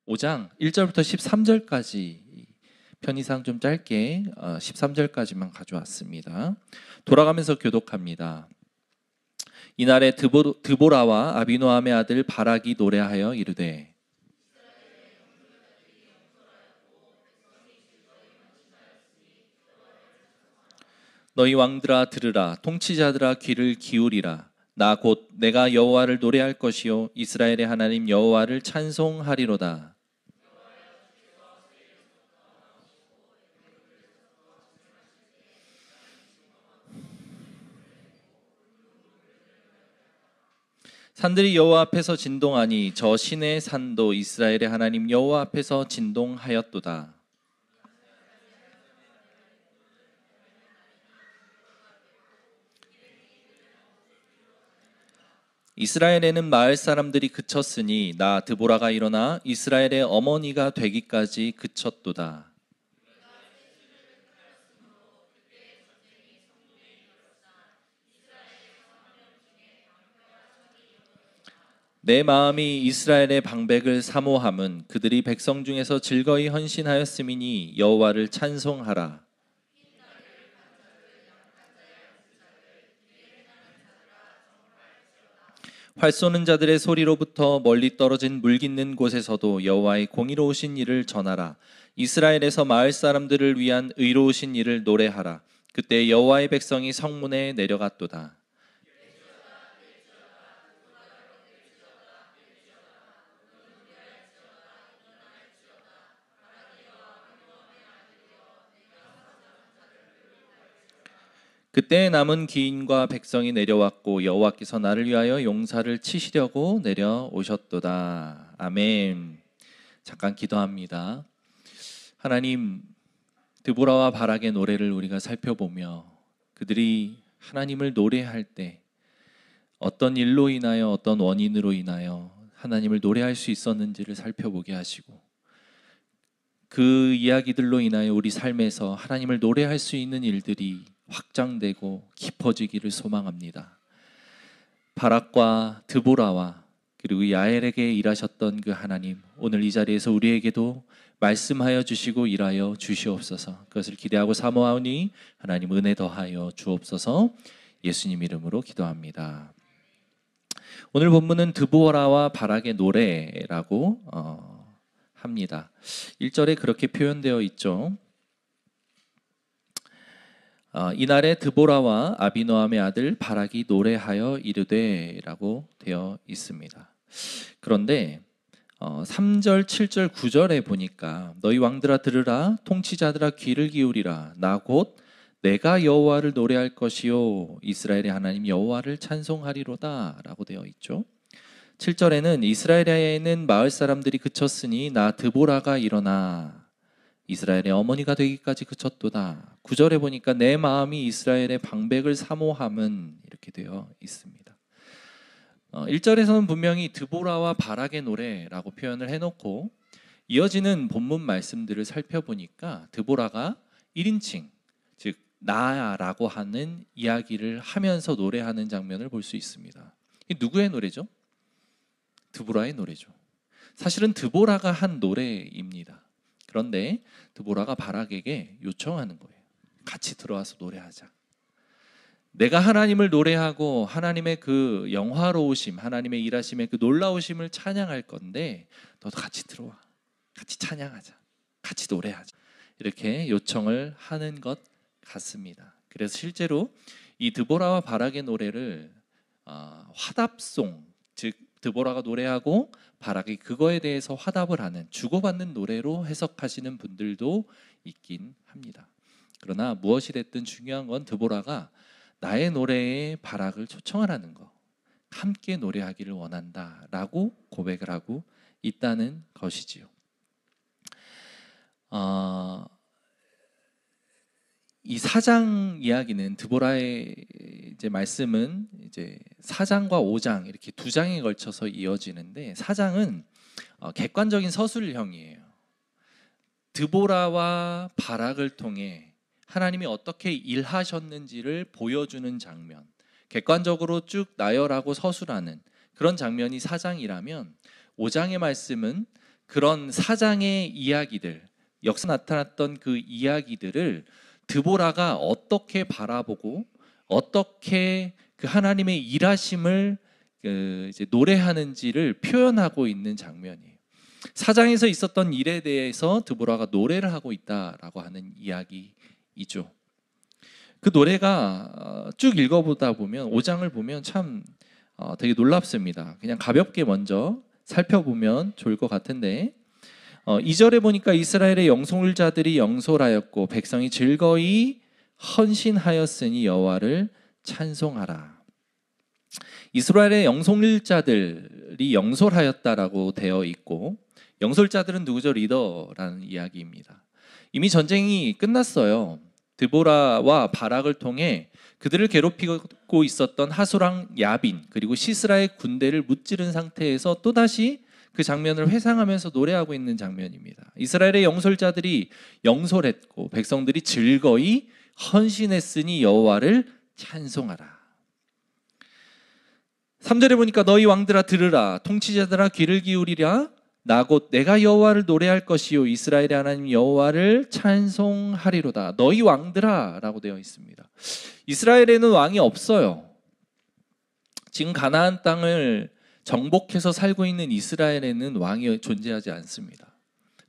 5장 1절부터 13절까지 편의상 좀 짧게 13절까지만 가져왔습니다. 돌아가면서 교독합니다. 이날에 드보라와 아비노함의 아들 바락이 노래하여 이르되 너희 왕들아 들으라, 통치자들아 귀를 기울이라. 나 곧 내가 여호와를 노래할 것이요 이스라엘의 하나님 여호와를 찬송하리로다. 산들이 여호와 앞에서 진동하니 저 신의 산도 이스라엘의 하나님 여호와 앞에서 진동하였도다. 이스라엘에는 마을 사람들이 그쳤으니 나 드보라가 일어나 이스라엘의 어머니가 되기까지 그쳤도다. 내 마음이 이스라엘의 방백을 사모함은 그들이 백성 중에서 즐거이 헌신하였음이니 여호와를 찬송하라. 활 쏘는 자들의 소리로부터 멀리 떨어진 물 깃는 곳에서도 여호와의 공의로우신 일을 전하라. 이스라엘에서 마을 사람들을 위한 의로우신 일을 노래하라. 그때 여호와의 백성이 성문에 내려갔도다. 그때 남은 기인과 백성이 내려왔고 여호와께서 나를 위하여 용사를 치시려고 내려오셨도다. 아멘. 잠깐 기도합니다. 하나님, 드보라와 바락의 노래를 우리가 살펴보며 그들이 하나님을 노래할 때 어떤 일로 인하여 어떤 원인으로 인하여 하나님을 노래할 수 있었는지를 살펴보게 하시고 그 이야기들로 인하여 우리 삶에서 하나님을 노래할 수 있는 일들이 확장되고 깊어지기를 소망합니다. 바락과 드보라와 그리고 야엘에게 일하셨던 그 하나님, 오늘 이 자리에서 우리에게도 말씀하여 주시고 일하여 주시옵소서. 그것을 기대하고 사모하오니 하나님 은혜 더하여 주옵소서. 예수님 이름으로 기도합니다. 오늘 본문은 드보라와 바락의 노래라고 합니다. 1절에 그렇게 표현되어 있죠. 이날에 드보라와 아비노함의 아들 바락이 노래하여 이르되 라고 되어 있습니다. 그런데 3절, 7절, 9절에 보니까 너희 왕들아 들으라, 통치자들아 귀를 기울이라. 나 곧 내가 여호와를 노래할 것이요 이스라엘의 하나님 여호와를 찬송하리로다 라고 되어 있죠. 7절에는 이스라엘에는 마을 사람들이 그쳤으니 나 드보라가 일어나 이스라엘의 어머니가 되기까지 그쳤도다. 9절에 보니까 내 마음이 이스라엘의 방백을 사모함은 이렇게 되어 있습니다. 1절에서는 분명히 드보라와 바락의 노래라고 표현을 해놓고 이어지는 본문 말씀들을 살펴보니까 드보라가 1인칭, 즉 나라고 하는 이야기를 하면서 노래하는 장면을 볼 수 있습니다. 이 누구의 노래죠? 드보라의 노래죠. 사실은 드보라가 한 노래입니다. 그런데 드보라가 바락에게 요청하는 거예요. 같이 들어와서 노래하자. 내가 하나님을 노래하고 하나님의 그 영화로우심, 하나님의 일하심의 그 놀라우심을 찬양할 건데 너도 같이 들어와. 같이 찬양하자. 같이 노래하자. 이렇게 요청을 하는 것 같습니다. 그래서 실제로 이 드보라와 바락의 노래를 화답송, 즉 드보라가 노래하고 바락이 그거에 대해서 화답을 하는 주고받는 노래로 해석하시는 분들도 있긴 합니다. 그러나 무엇이 됐든 중요한 건 드보라가 나의 노래에 바락을 초청하라는 거, 함께 노래하기를 원한다라고 고백을 하고 있다는 것이지요. 이 4장 이야기는 드보라의 이제 말씀은 이제 4장과 5장 이렇게 2장에 걸쳐서 이어지는데 4장은 객관적인 서술형이에요. 드보라와 바락을 통해 하나님이 어떻게 일하셨는지를 보여주는 장면, 객관적으로 쭉 나열하고 서술하는 그런 장면이 4장이라면 5장의 말씀은 그런 사장의 이야기들, 역사 나타났던 그 이야기들을 드보라가 어떻게 바라보고 어떻게 그 하나님의 일하심을 이제 노래하는지를 표현하고 있는 장면이에요. 사장에서 있었던 일에 대해서 드보라가 노래를 하고 있다라고 하는 이야기이죠. 그 노래가 쭉 읽어보다 보면 5장을 보면 참 되게 놀랍습니다. 그냥 가볍게 먼저 살펴보면 좋을 것 같은데 2절에 보니까 이스라엘의 영솔자들이 영솔하였고 백성이 즐거이 헌신하였으니 여호와를 찬송하라. 이스라엘의 영솔자들이 영솔하였다라고 되어 있고, 영솔자들은 누구죠? 리더라는 이야기입니다. 이미 전쟁이 끝났어요. 드보라와 바락을 통해 그들을 괴롭히고 있었던 하소랑 야빈 그리고 시스라의 군대를 무찌른 상태에서 또다시 그 장면을 회상하면서 노래하고 있는 장면입니다. 이스라엘의 영솔자들이 영솔했고 백성들이 즐거이 헌신했으니 여호와를 찬송하라. 3절에 보니까 너희 왕들아 들으라, 통치자들아 귀를 기울이라. 나 곧 내가 여호와를 노래할 것이요 이스라엘의 하나님 여호와를 찬송하리로다. 너희 왕들아 라고 되어 있습니다. 이스라엘에는 왕이 없어요. 지금 가나안 땅을 정복해서 살고 있는 이스라엘에는 왕이 존재하지 않습니다.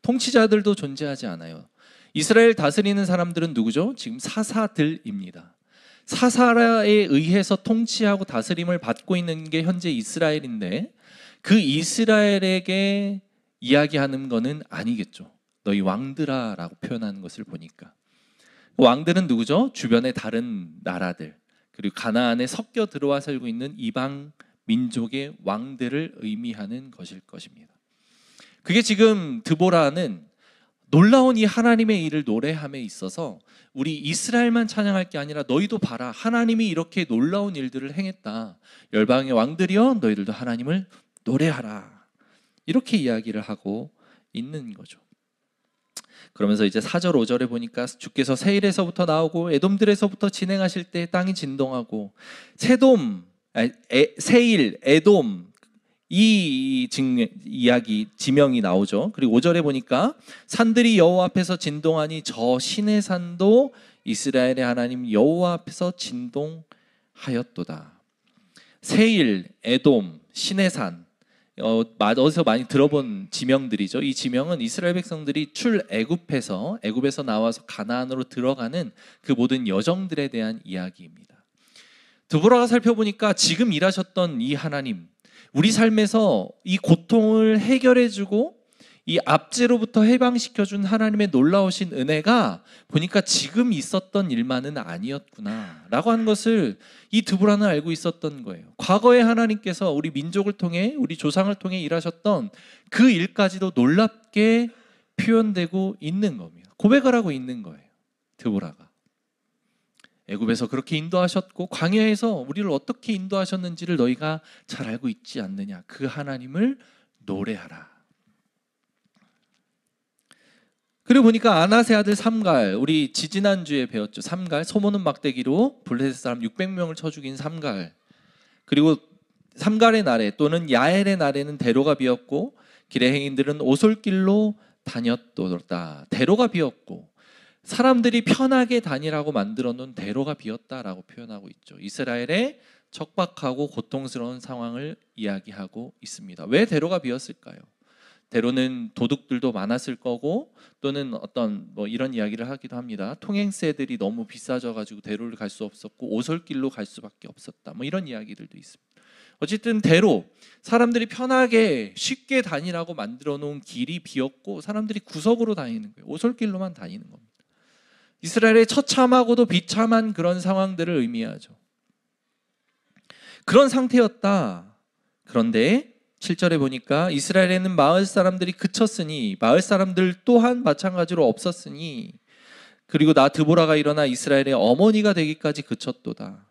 통치자들도 존재하지 않아요. 이스라엘 다스리는 사람들은 누구죠? 지금 사사들입니다. 사사에 의해서 통치하고 다스림을 받고 있는 게 현재 이스라엘인데, 그 이스라엘에게 이야기하는 것은 아니겠죠. 너희 왕들아 라고 표현하는 것을 보니까 왕들은 누구죠? 주변의 다른 나라들 그리고 가나안에 섞여 들어와 살고 있는 이방 민족의 왕들을 의미하는 것일 것입니다. 그게 지금 드보라는 놀라운 이 하나님의 일을 노래함에 있어서 우리 이스라엘만 찬양할 게 아니라 너희도 봐라, 하나님이 이렇게 놀라운 일들을 행했다. 열방의 왕들이여 너희들도 하나님을 노래하라. 이렇게 이야기를 하고 있는 거죠. 그러면서 이제 4절 5절에 보니까 주께서 세일에서부터 나오고 에돔들에서부터 진행하실 때 땅이 진동하고 세일, 에돔 이 이야기 지명이 나오죠. 그리고 5절에 보니까 산들이 여호와 앞에서 진동하니 저 신의 산도 이스라엘의 하나님 여호와 앞에서 진동하였도다. 세일, 에돔, 신의 산, 어디서 많이 들어본 지명들이죠. 이 지명은 이스라엘 백성들이 애굽에서 나와서 가나안으로 들어가는 그 모든 여정들에 대한 이야기입니다. 드보라가 살펴보니까 지금 일하셨던 이 하나님, 우리 삶에서 이 고통을 해결해주고 이 압제로부터 해방시켜준 하나님의 놀라우신 은혜가 보니까 지금 있었던 일만은 아니었구나 라고 하는 것을 이 드보라는 알고 있었던 거예요. 과거에 하나님께서 우리 민족을 통해, 우리 조상을 통해 일하셨던 그 일까지도 놀랍게 표현되고 있는 겁니다. 고백을 하고 있는 거예요. 드보라가 애굽에서 그렇게 인도하셨고 광야에서 우리를 어떻게 인도하셨는지를 너희가 잘 알고 있지 않느냐. 그 하나님을 노래하라. 그리고 보니까 아나세 아들 삼갈, 우리 지지난주에 배웠죠. 삼갈, 소모는 막대기로 블레셋 사람 600명을 쳐 죽인 삼갈. 그리고 삼갈의 날에 또는 야엘의 날에는 대로가 비었고 길의 행인들은 오솔길로 다녔도다. 대로가 비었고 사람들이 편하게 다니라고 만들어 놓은 대로가 비었다라고 표현하고 있죠. 이스라엘의 척박하고 고통스러운 상황을 이야기하고 있습니다. 왜 대로가 비었을까요? 대로는 도둑들도 많았을 거고 또는 어떤 이런 이야기를 하기도 합니다. 통행세들이 너무 비싸져 가지고 대로를 갈 수 없었고 오솔길로 갈 수밖에 없었다. 이런 이야기들도 있습니다. 어쨌든 대로, 사람들이 편하게 쉽게 다니라고 만들어 놓은 길이 비었고 사람들이 구석으로 다니는 거예요. 오솔길로만 다니는 겁니다. 이스라엘의 처참하고도 비참한 그런 상황들을 의미하죠. 그런 상태였다. 그런데 7절에 보니까 이스라엘에는 마을 사람들이 그쳤으니 마을 사람들 또한 마찬가지로 없었으니 그리고 나 드보라가 일어나 이스라엘의 어머니가 되기까지 그쳤도다.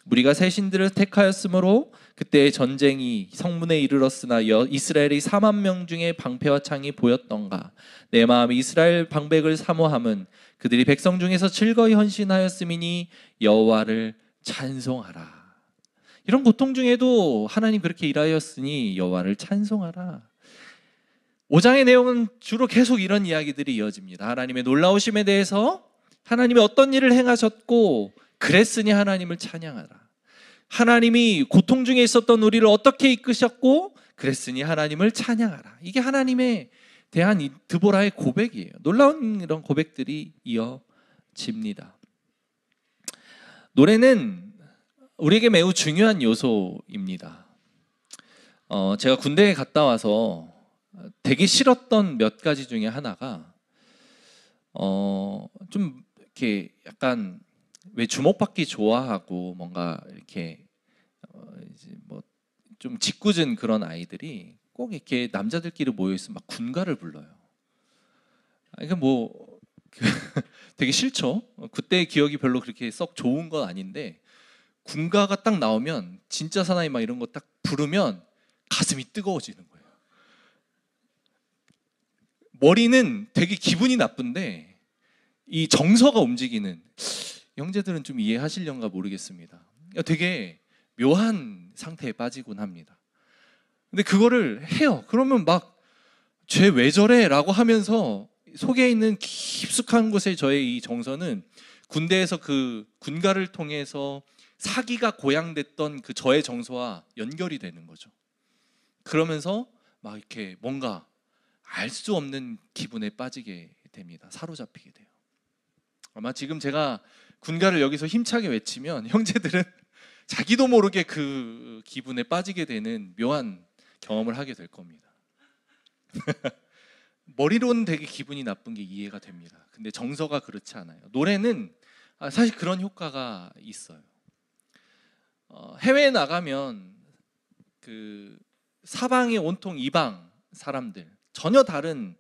무리가 새 신들을 택하였으므로 그때의 전쟁이 성문에 이르렀으나 이스라엘의 4만 명 중에 방패와 창이 보였던가. 내 마음이 이스라엘 방백을 사모함은 그들이 백성 중에서 즐거이 헌신하였음이니 여호와를 찬송하라. 이런 고통 중에도 하나님 그렇게 일하였으니 여호와를 찬송하라. 5장의 내용은 주로 계속 이런 이야기들이 이어집니다. 하나님의 놀라우심에 대해서, 하나님이 어떤 일을 행하셨고 그랬으니 하나님을 찬양하라. 하나님이 고통 중에 있었던 우리를 어떻게 이끄셨고 그랬으니 하나님을 찬양하라. 이게 하나님에 대한 이 드보라의 고백이에요. 놀라운 이런 고백들이 이어집니다. 노래는 우리에게 매우 중요한 요소입니다. 제가 군대에 갔다 와서 되게 싫었던 몇 가지 중에 하나가 좀 이렇게 약간 왜 주목받기 좋아하고 뭔가 이렇게 이제 뭐 좀 짓궂은 그런 아이들이 꼭 이렇게 남자들끼리 모여 있으면 막 군가를 불러요. 이게 뭐 되게 싫죠. 그때의 기억이 별로 그렇게 썩 좋은 건 아닌데 군가가 딱 나오면 진짜 사나이 막 이런 거 딱 부르면 가슴이 뜨거워지는 거예요. 머리는 되게 기분이 나쁜데 이 정서가 움직이는, 형제들은 좀 이해하시려는가 모르겠습니다. 되게 묘한 상태에 빠지곤 합니다. 근데 그거를 해요. 그러면 막 쟤 왜 저래? 라고 하면서 속에 있는 깊숙한 곳에 저의 이 정서는 군대에서 그 군가를 통해서 사기가 고양됐던 그 저의 정서와 연결이 되는 거죠. 그러면서 막 이렇게 뭔가 알 수 없는 기분에 빠지게 됩니다. 사로잡히게 돼요. 아마 지금 제가 군가를 여기서 힘차게 외치면 형제들은 자기도 모르게 그 기분에 빠지게 되는 묘한 경험을 하게 될 겁니다. 머리로는 되게 기분이 나쁜 게 이해가 됩니다. 근데 정서가 그렇지 않아요. 노래는 사실 그런 효과가 있어요. 해외에 나가면 그 사방이 온통 이방 사람들, 전혀 다른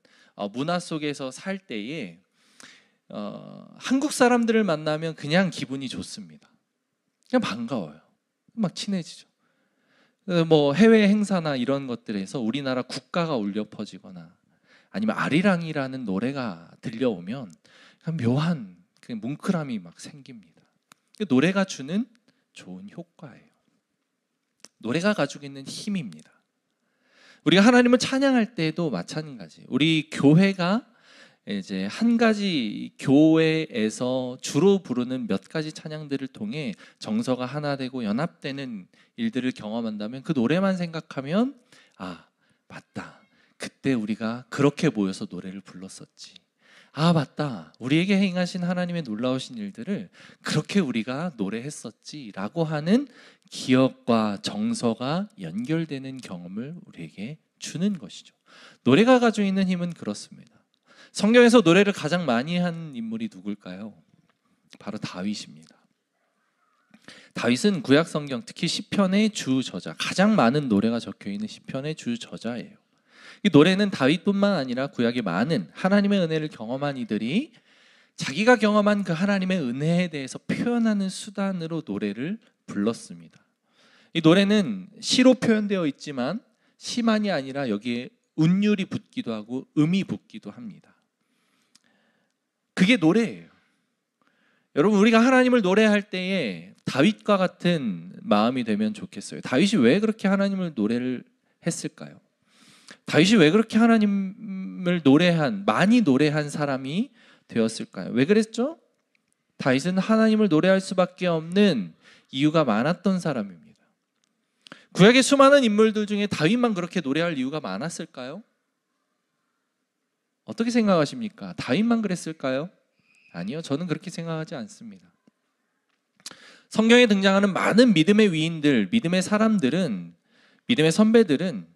문화 속에서 살 때에 한국 사람들을 만나면 그냥 기분이 좋습니다. 그냥 반가워요. 막 친해지죠. 뭐 해외 행사나 이런 것들에서 우리나라 국가가 울려 퍼지거나 아니면 아리랑이라는 노래가 들려오면 묘한 그 뭉클함이 막 생깁니다. 노래가 주는 좋은 효과예요. 노래가 가지고 있는 힘입니다. 우리가 하나님을 찬양할 때도 마찬가지. 우리 교회가 이제 한 가지 교회에서 주로 부르는 몇 가지 찬양들을 통해 정서가 하나 되고 연합되는 일들을 경험한다면 그 노래만 생각하면 맞다. 그때 우리가 그렇게 모여서 노래를 불렀었지. 맞다. 우리에게 행하신 하나님의 놀라우신 일들을 그렇게 우리가 노래했었지 라고 하는 기억과 정서가 연결되는 경험을 우리에게 주는 것이죠. 노래가 가지고 있는 힘은 그렇습니다. 성경에서 노래를 가장 많이 한 인물이 누굴까요? 바로 다윗입니다. 다윗은 구약 성경, 특히 시편의 주 저자, 가장 많은 노래가 적혀 있는 시편의 주 저자예요. 이 노래는 다윗뿐만 아니라 구약의 많은 하나님의 은혜를 경험한 이들이 자기가 경험한 그 하나님의 은혜에 대해서 표현하는 수단으로 노래를 불렀습니다. 이 노래는 시로 표현되어 있지만 시만이 아니라 여기에 운율이 붙기도 하고 음이 붙기도 합니다. 그게 노래예요. 여러분, 우리가 하나님을 노래할 때에 다윗과 같은 마음이 되면 좋겠어요. 다윗이 왜 그렇게 하나님을 노래를 했을까요? 다윗이 왜 그렇게 하나님을 많이 노래한 사람이 되었을까요? 왜 그랬죠? 다윗은 하나님을 노래할 수밖에 없는 이유가 많았던 사람입니다. 구약의 수많은 인물들 중에 다윗만 그렇게 노래할 이유가 많았을까요? 어떻게 생각하십니까? 다윗만 그랬을까요? 아니요, 저는 그렇게 생각하지 않습니다. 성경에 등장하는 많은 믿음의 위인들, 믿음의 사람들은, 믿음의 선배들은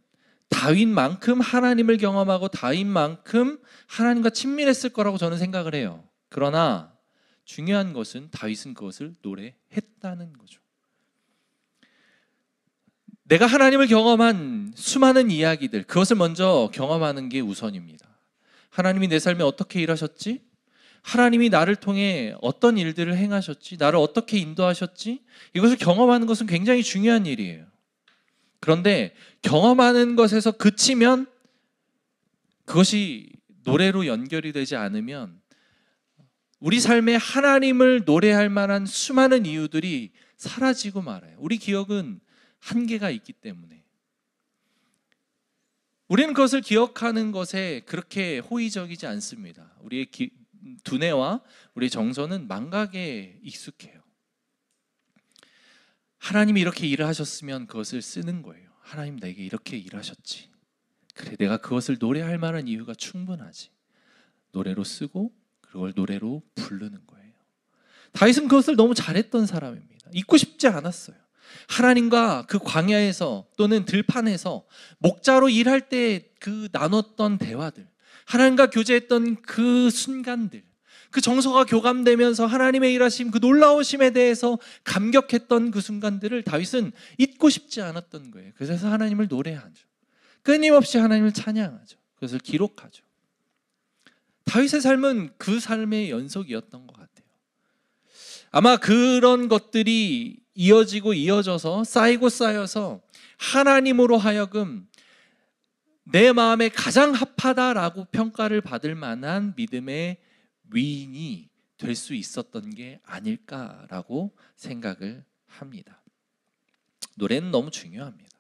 다윗만큼 하나님을 경험하고 다윗만큼 하나님과 친밀했을 거라고 저는 생각을 해요. 그러나 중요한 것은 다윗은 그것을 노래했다는 거죠. 내가 하나님을 경험한 수많은 이야기들, 그것을 먼저 경험하는 게 우선입니다. 하나님이 내 삶에 어떻게 일하셨지? 하나님이 나를 통해 어떤 일들을 행하셨지? 나를 어떻게 인도하셨지? 이것을 경험하는 것은 굉장히 중요한 일이에요. 그런데 경험하는 것에서 그치면, 그것이 노래로 연결이 되지 않으면 우리 삶에 하나님을 노래할 만한 수많은 이유들이 사라지고 말아요. 우리 기억은 한계가 있기 때문에. 우리는 그것을 기억하는 것에 그렇게 호의적이지 않습니다. 우리의 두뇌와 우리의 정서는 망각에 익숙해요. 하나님이 이렇게 일을 하셨으면 그것을 쓰는 거예요. 하나님 내게 이렇게 일하셨지. 그래, 내가 그것을 노래할 만한 이유가 충분하지. 노래로 쓰고 그걸 노래로 부르는 거예요. 다윗은 그것을 너무 잘했던 사람입니다. 잊고 싶지 않았어요. 하나님과 그 광야에서 또는 들판에서 목자로 일할 때 그 나눴던 대화들, 하나님과 교제했던 그 순간들, 그 정서가 교감되면서 하나님의 일하심, 그 놀라우심에 대해서 감격했던 그 순간들을 다윗은 잊고 싶지 않았던 거예요. 그래서 하나님을 노래하죠. 끊임없이 하나님을 찬양하죠. 그것을 기록하죠. 다윗의 삶은 그 삶의 연속이었던 것 같아요. 아마 그런 것들이 이어져서 쌓이고 쌓여서 하나님으로 하여금 내 마음에 가장 합하다라고 평가를 받을 만한 믿음의 위인이 될 수 있었던 게 아닐까라고 생각을 합니다. 노래는 너무 중요합니다.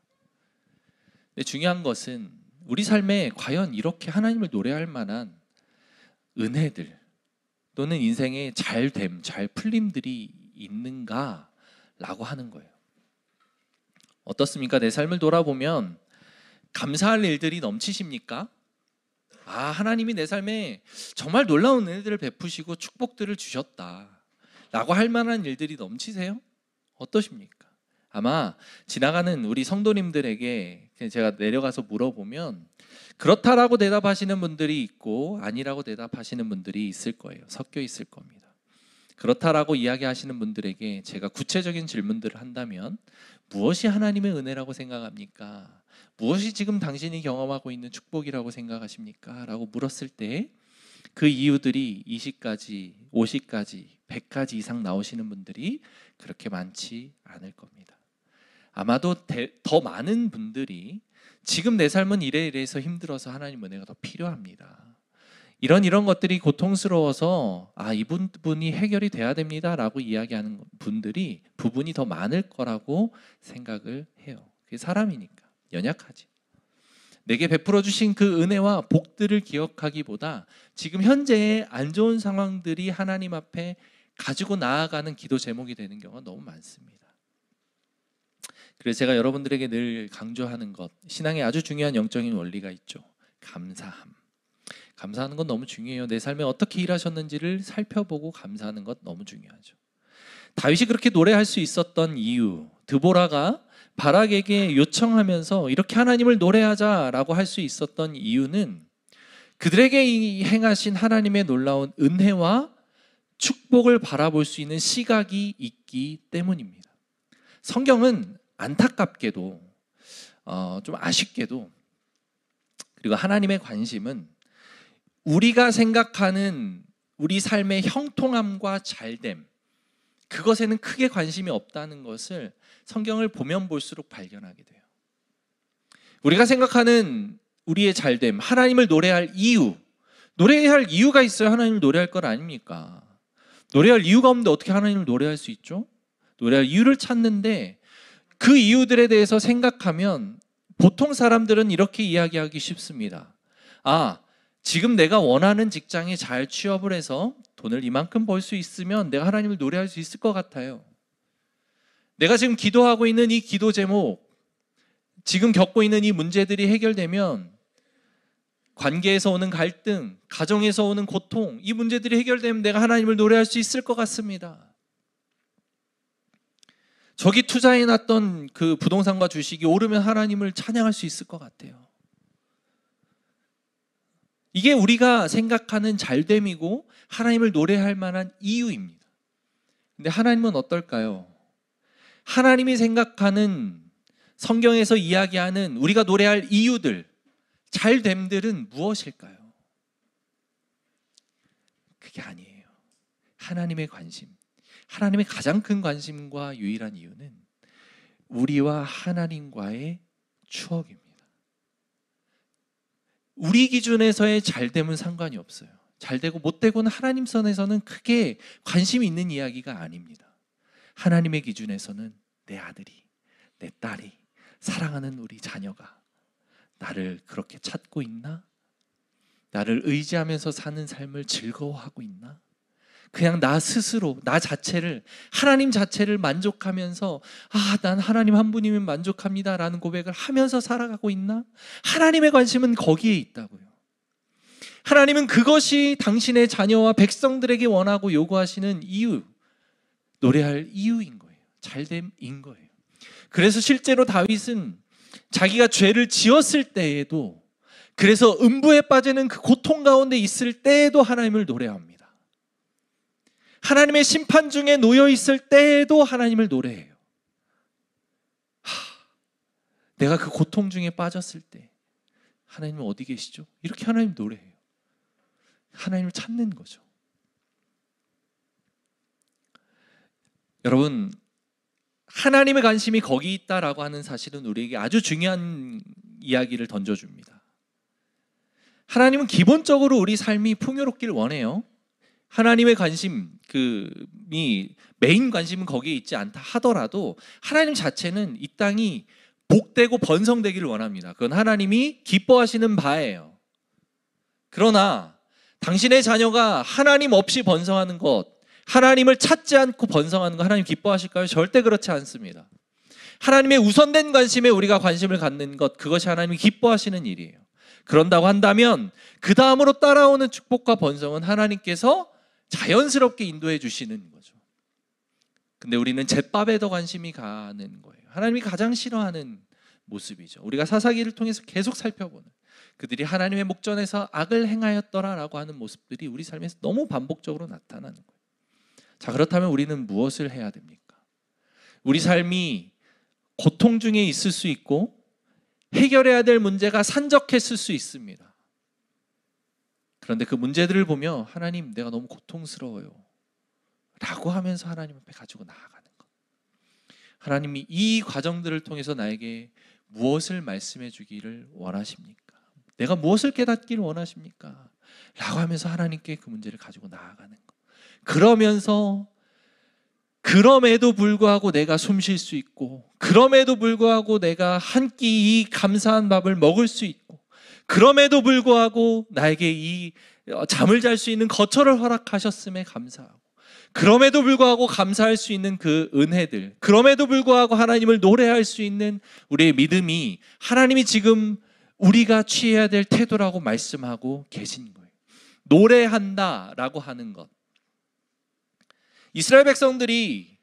근데 중요한 것은 우리 삶에 과연 이렇게 하나님을 노래할 만한 은혜들 또는 인생의 잘됨, 잘 풀림들이 있는가라고 하는 거예요. 어떻습니까? 내 삶을 돌아보면 감사할 일들이 넘치십니까? 하나님이 내 삶에 정말 놀라운 은혜들을 베푸시고 축복들을 주셨다 라고 할 만한 일들이 넘치세요? 어떠십니까? 아마 지나가는 우리 성도님들에게 제가 내려가서 물어보면 그렇다라고 대답하시는 분들이 있고 아니라고 대답하시는 분들이 있을 거예요. 섞여 있을 겁니다. 그렇다라고 이야기하시는 분들에게 제가 구체적인 질문들을 한다면 무엇이 하나님의 은혜라고 생각합니까? 무엇이 지금 당신이 경험하고 있는 축복이라고 생각하십니까? 라고 물었을 때 그 이유들이 20가지, 50가지, 100가지 이상 나오시는 분들이 그렇게 많지 않을 겁니다. 아마도 더 많은 분들이 지금 내 삶은 이래서 힘들어서 하나님 은혜가 더 필요합니다. 이런 것들이 고통스러워서 이 부분이 해결이 돼야 됩니다 라고 이야기하는 분들이 부분이 더 많을 거라고 생각을 해요. 그게 사람이니까 연약하지. 내게 베풀어 주신 그 은혜와 복들을 기억하기보다 지금 현재의 안 좋은 상황들이 하나님 앞에 가지고 나아가는 기도 제목이 되는 경우가 너무 많습니다. 그래서 제가 여러분들에게 늘 강조하는 것, 신앙에 아주 중요한 영적인 원리가 있죠. 감사함. 감사하는 건 너무 중요해요. 내 삶에 어떻게 일하셨는지를 살펴보고 감사하는 것 너무 중요하죠. 다윗이 그렇게 노래할 수 있었던 이유, 드보라가 바락에게 요청하면서 이렇게 하나님을 노래하자라고 할 수 있었던 이유는 그들에게 행하신 하나님의 놀라운 은혜와 축복을 바라볼 수 있는 시각이 있기 때문입니다. 성경은 안타깝게도 좀 아쉽게도 그리고 하나님의 관심은 우리가 생각하는 우리 삶의 형통함과 잘됨, 그것에는 크게 관심이 없다는 것을 성경을 보면 볼수록 발견하게 돼요. 우리가 생각하는 우리의 잘됨, 하나님을 노래할 이유, 노래할 이유가 있어야 하나님을 노래할 것 아닙니까? 노래할 이유가 없는데 어떻게 하나님을 노래할 수 있죠? 노래할 이유를 찾는데 그 이유들에 대해서 생각하면 보통 사람들은 이렇게 이야기하기 쉽습니다. 지금 내가 원하는 직장에 잘 취업을 해서 돈을 이만큼 벌 수 있으면 내가 하나님을 노래할 수 있을 것 같아요. 내가 지금 기도하고 있는 이 기도 제목, 지금 겪고 있는 이 문제들이 해결되면 관계에서 오는 갈등, 가정에서 오는 고통, 이 문제들이 해결되면 내가 하나님을 노래할 수 있을 것 같습니다. 저기 투자해놨던 그 부동산과 주식이 오르면 하나님을 찬양할 수 있을 것 같아요. 이게 우리가 생각하는 잘됨이고 하나님을 노래할 만한 이유입니다. 근데 하나님은 어떨까요? 하나님이 생각하는 성경에서 이야기하는 우리가 노래할 이유들, 잘됨들은 무엇일까요? 그게 아니에요. 하나님의 관심, 하나님의 가장 큰 관심과 유일한 이유는 우리와 하나님과의 추억입니다. 우리 기준에서의 잘됨은 상관이 없어요. 잘되고 못되고는 하나님 선에서는 크게 관심이 있는 이야기가 아닙니다. 하나님의 기준에서는 내 아들이, 내 딸이, 사랑하는 우리 자녀가 나를 그렇게 찾고 있나? 나를 의지하면서 사는 삶을 즐거워하고 있나? 그냥 나 스스로, 나 자체를, 하나님 자체를 만족하면서 난 하나님 한 분이면 만족합니다 라는 고백을 하면서 살아가고 있나? 하나님의 관심은 거기에 있다고요. 하나님은 그것이 당신의 자녀와 백성들에게 원하고 요구하시는 이유, 노래할 이유인 거예요. 잘됨인 거예요. 그래서 실제로 다윗은 자기가 죄를 지었을 때에도, 그래서 음부에 빠지는 그 고통 가운데 있을 때에도 하나님을 노래합니다. 하나님의 심판 중에 놓여 있을 때에도 하나님을 노래해요. 내가 그 고통 중에 빠졌을 때 하나님은 어디 계시죠? 이렇게 하나님 노래해요. 하나님을 찾는 거죠. 여러분, 하나님의 관심이 거기 있다라고 하는 사실은 우리에게 아주 중요한 이야기를 던져줍니다. 하나님은 기본적으로 우리 삶이 풍요롭길 원해요. 하나님의 관심이 메인 관심은 거기에 있지 않다 하더라도 하나님 자체는 이 땅이 복되고 번성되기를 원합니다. 그건 하나님이 기뻐하시는 바예요. 그러나 당신의 자녀가 하나님 없이 번성하는 것, 하나님을 찾지 않고 번성하는 거 하나님 기뻐하실까요? 절대 그렇지 않습니다. 하나님의 우선된 관심에 우리가 관심을 갖는 것, 그것이 하나님이 기뻐하시는 일이에요. 그런다고 한다면 그 다음으로 따라오는 축복과 번성은 하나님께서 자연스럽게 인도해 주시는 거죠. 근데 우리는 잿밥에 더 관심이 가는 거예요. 하나님이 가장 싫어하는 모습이죠. 우리가 사사기를 통해서 계속 살펴보는, 그들이 하나님의 목전에서 악을 행하였더라라고 하는 모습들이 우리 삶에서 너무 반복적으로 나타나는 거예요. 자, 그렇다면 우리는 무엇을 해야 됩니까? 우리 삶이 고통 중에 있을 수 있고 해결해야 될 문제가 산적했을 수 있습니다. 그런데 그 문제들을 보며 하나님, 내가 너무 고통스러워요 라고 하면서 하나님 앞에 가지고 나아가는 것. 하나님이 이 과정들을 통해서 나에게 무엇을 말씀해 주기를 원하십니까? 내가 무엇을 깨닫기를 원하십니까? 라고 하면서 하나님께 그 문제를 가지고 나아가는 것. 그럼에도 불구하고 내가 숨 쉴 수 있고, 그럼에도 불구하고 내가 한 끼 이 감사한 밥을 먹을 수 있고, 그럼에도 불구하고 나에게 이 잠을 잘 수 있는 거처를 허락하셨음에 감사하고, 그럼에도 불구하고 감사할 수 있는 그 은혜들, 그럼에도 불구하고 하나님을 노래할 수 있는 우리의 믿음이 하나님이 지금 우리가 취해야 될 태도라고 말씀하고 계신 거예요. 노래한다라고 하는 것. 이스라엘 백성들이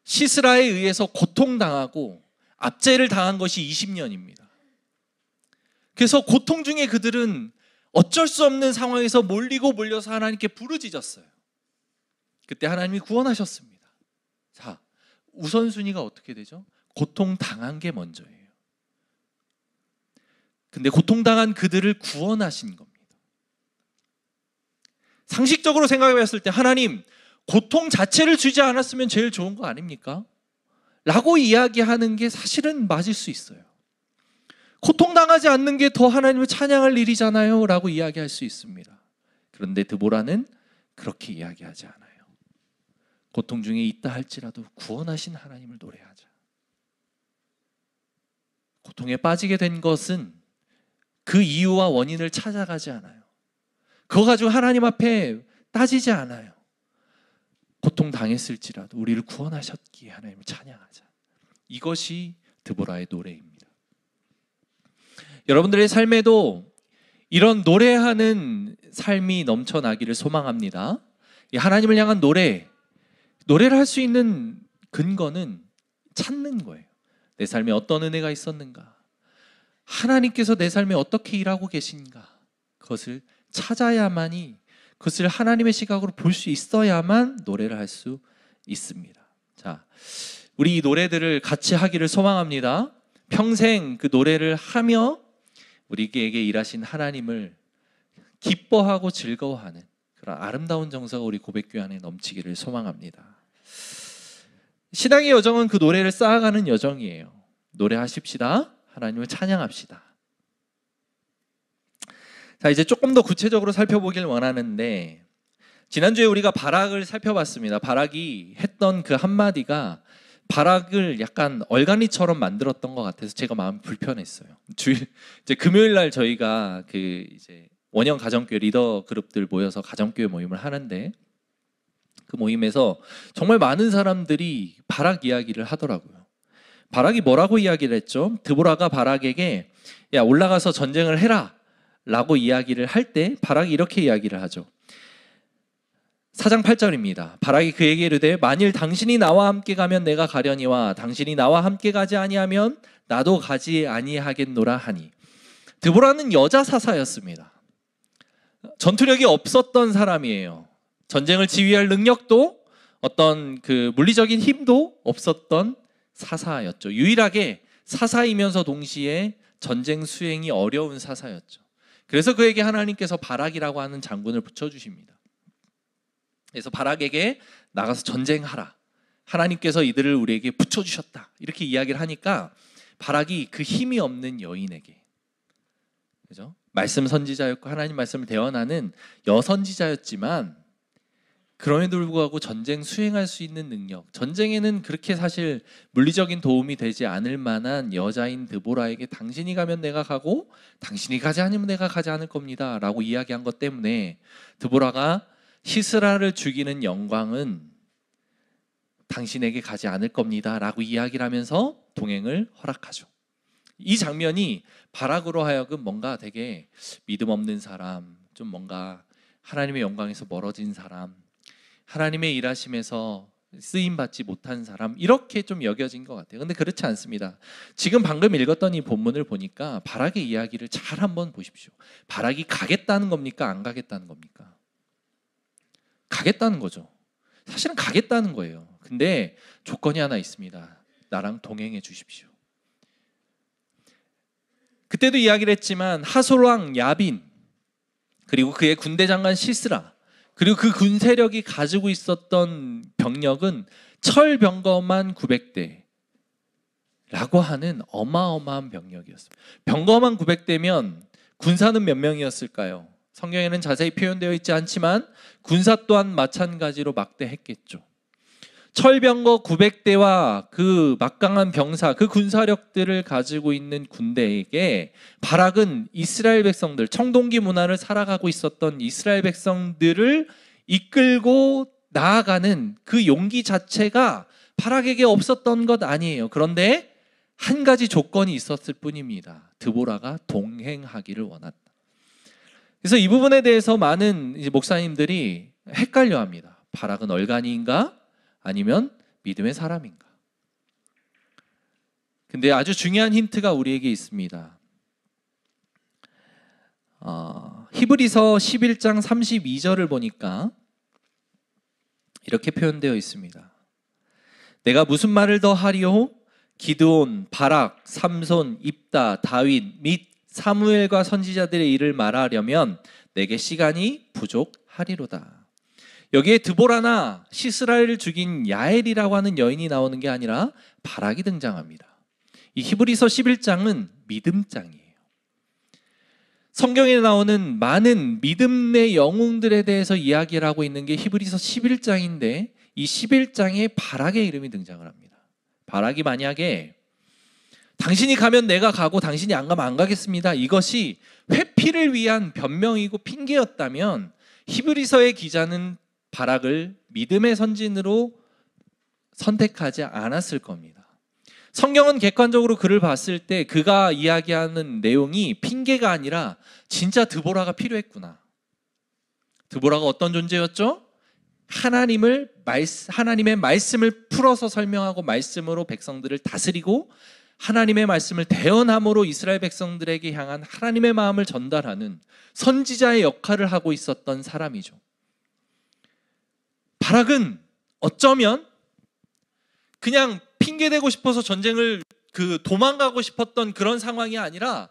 시스라에 의해서 고통당하고 압제를 당한 것이 20년입니다. 그래서 고통 중에 그들은 어쩔 수 없는 상황에서 몰려서 하나님께 부르짖었어요. 그때 하나님이 구원하셨습니다. 자, 우선순위가 어떻게 되죠? 고통당한 게 먼저예요. 근데 고통당한 그들을 구원하신 겁니다. 상식적으로 생각해 봤을 때 하나님, 고통 자체를 주지 않았으면 제일 좋은 거 아닙니까? 라고 이야기하는 게 사실은 맞을 수 있어요. 고통당하지 않는 게 더 하나님을 찬양할 일이잖아요 라고 이야기할 수 있습니다. 그런데 드보라는 그렇게 이야기하지 않아요. 고통 중에 있다 할지라도 구원하신 하나님을 노래하자. 고통에 빠지게 된 것은 그 이유와 원인을 찾아가지 않아요. 그거 가지고 하나님 앞에 따지지 않아요. 고통 당했을지라도 우리를 구원하셨기에 하나님을 찬양하자. 이것이 드보라의 노래입니다. 여러분들의 삶에도 이런 노래하는 삶이 넘쳐나기를 소망합니다. 하나님을 향한 노래를 할 수 있는 근거는 찾는 거예요. 내 삶에 어떤 은혜가 있었는가? 하나님께서 내 삶에 어떻게 일하고 계신가? 그것을 찾아야만이, 그것을 하나님의 시각으로 볼 수 있어야만 노래를 할 수 있습니다. 자, 우리 이 노래들을 같이 하기를 소망합니다. 평생 그 노래를 하며 우리에게 일하신 하나님을 기뻐하고 즐거워하는 그런 아름다운 정서가 우리 고백교회 안에 넘치기를 소망합니다. 신앙의 여정은 그 노래를 쌓아가는 여정이에요. 노래하십시다. 하나님을 찬양합시다. 자, 이제 조금 더 구체적으로 살펴보길 원하는데, 지난주에 우리가 바락을 살펴봤습니다. 바락이 했던 그 한마디가 바락을 약간 얼간이처럼 만들었던 것 같아서 제가 마음이 불편했어요. 이제 금요일 날 저희가 그 이제 원형 가정교회 리더 그룹들 모여서 가정교회 모임을 하는데, 그 모임에서 정말 많은 사람들이 바락 이야기를 하더라고요. 바락이 뭐라고 이야기를 했죠? 드보라가 바락에게 야, 올라가서 전쟁을 해라 라고 이야기를 할 때 바락이 이렇게 이야기를 하죠. 4장 8절입니다. 바락이 그에게 이르되 만일 당신이 나와 함께 가면 내가 가려니와 당신이 나와 함께 가지 아니하면 나도 가지 아니하겠노라 하니. 드보라는 여자 사사였습니다. 전투력이 없었던 사람이에요. 전쟁을 지휘할 능력도 어떤 그 물리적인 힘도 없었던 사사였죠. 유일하게 사사이면서 동시에 전쟁 수행이 어려운 사사였죠. 그래서 그에게 하나님께서 바락이라고 하는 장군을 붙여주십니다. 그래서 바락에게 나가서 전쟁하라, 하나님께서 이들을 우리에게 붙여주셨다, 이렇게 이야기를 하니까 바락이 그 힘이 없는 여인에게, 그죠? 말씀 선지자였고 하나님 말씀을 대언하는 여선지자였지만 그럼에도 불구하고 전쟁 수행할 수 있는 능력, 전쟁에는 그렇게 사실 물리적인 도움이 되지 않을 만한 여자인 드보라에게 당신이 가면 내가 가고 당신이 가지 않으면 내가 가지 않을 겁니다 라고 이야기한 것 때문에 드보라가 시스라를 죽이는 영광은 당신에게 가지 않을 겁니다 라고 이야기를 하면서 동행을 허락하죠. 이 장면이 바락으로 하여금 뭔가 되게 믿음 없는 사람, 좀 뭔가 하나님의 영광에서 멀어진 사람, 하나님의 일하심에서 쓰임받지 못한 사람, 이렇게 좀 여겨진 것 같아요. 근데 그렇지 않습니다. 지금 방금 읽었던 이 본문을 보니까 바락의 이야기를 잘 한번 보십시오. 바락이 가겠다는 겁니까? 안 가겠다는 겁니까? 가겠다는 거죠. 사실은 가겠다는 거예요. 근데 조건이 하나 있습니다. 나랑 동행해 주십시오. 그때도 이야기를 했지만 하솔왕 야빈, 그리고 그의 군대 장관 시스라, 그리고 그 군 세력이 가지고 있었던 병력은 철병거만 900대 라고 하는 어마어마한 병력이었습니다. 병거만 900대면 군사는 몇 명이었을까요? 성경에는 자세히 표현되어 있지 않지만 군사 또한 마찬가지로 막대했겠죠. 철병거 900대와 그 막강한 병사, 그 군사력들을 가지고 있는 군대에게 바락은 이스라엘 백성들, 청동기 문화를 살아가고 있었던 이스라엘 백성들을 이끌고 나아가는 그 용기 자체가 바락에게 없었던 것 아니에요. 그런데 한 가지 조건이 있었을 뿐입니다. 드보라가 동행하기를 원했다. 그래서 이 부분에 대해서 많은 이제 목사님들이 헷갈려합니다. 바락은 얼간이인가? 아니면 믿음의 사람인가? 근데 아주 중요한 힌트가 우리에게 있습니다. 히브리서 11장 32절을 보니까 이렇게 표현되어 있습니다. 내가 무슨 말을 더 하리오? 기드온, 바락, 삼손, 입다, 다윗 및 사무엘과 선지자들의 일을 말하려면 내게 시간이 부족하리로다. 여기에 드보라나 시스라를 죽인 야엘이라고 하는 여인이 나오는 게 아니라 바락이 등장합니다. 이 히브리서 11장은 믿음장이에요. 성경에 나오는 많은 믿음의 영웅들에 대해서 이야기를 하고 있는 게 히브리서 11장인데 이 11장에 바락의 이름이 등장을 합니다. 바락이 만약에 당신이 가면 내가 가고 당신이 안 가면 안 가겠습니다, 이것이 회피를 위한 변명이고 핑계였다면 히브리서의 기자는 바락을 믿음의 선진으로 선택하지 않았을 겁니다. 성경은 객관적으로 그를 봤을 때 그가 이야기하는 내용이 핑계가 아니라 진짜 드보라가 필요했구나. 드보라가 어떤 존재였죠? 하나님의 말씀을 풀어서 설명하고 말씀으로 백성들을 다스리고 하나님의 말씀을 대언함으로 이스라엘 백성들에게 향한 하나님의 마음을 전달하는 선지자의 역할을 하고 있었던 사람이죠. 바락은 어쩌면 그냥 핑계대고 싶어서 전쟁을 도망가고 싶었던 그런 상황이 아니라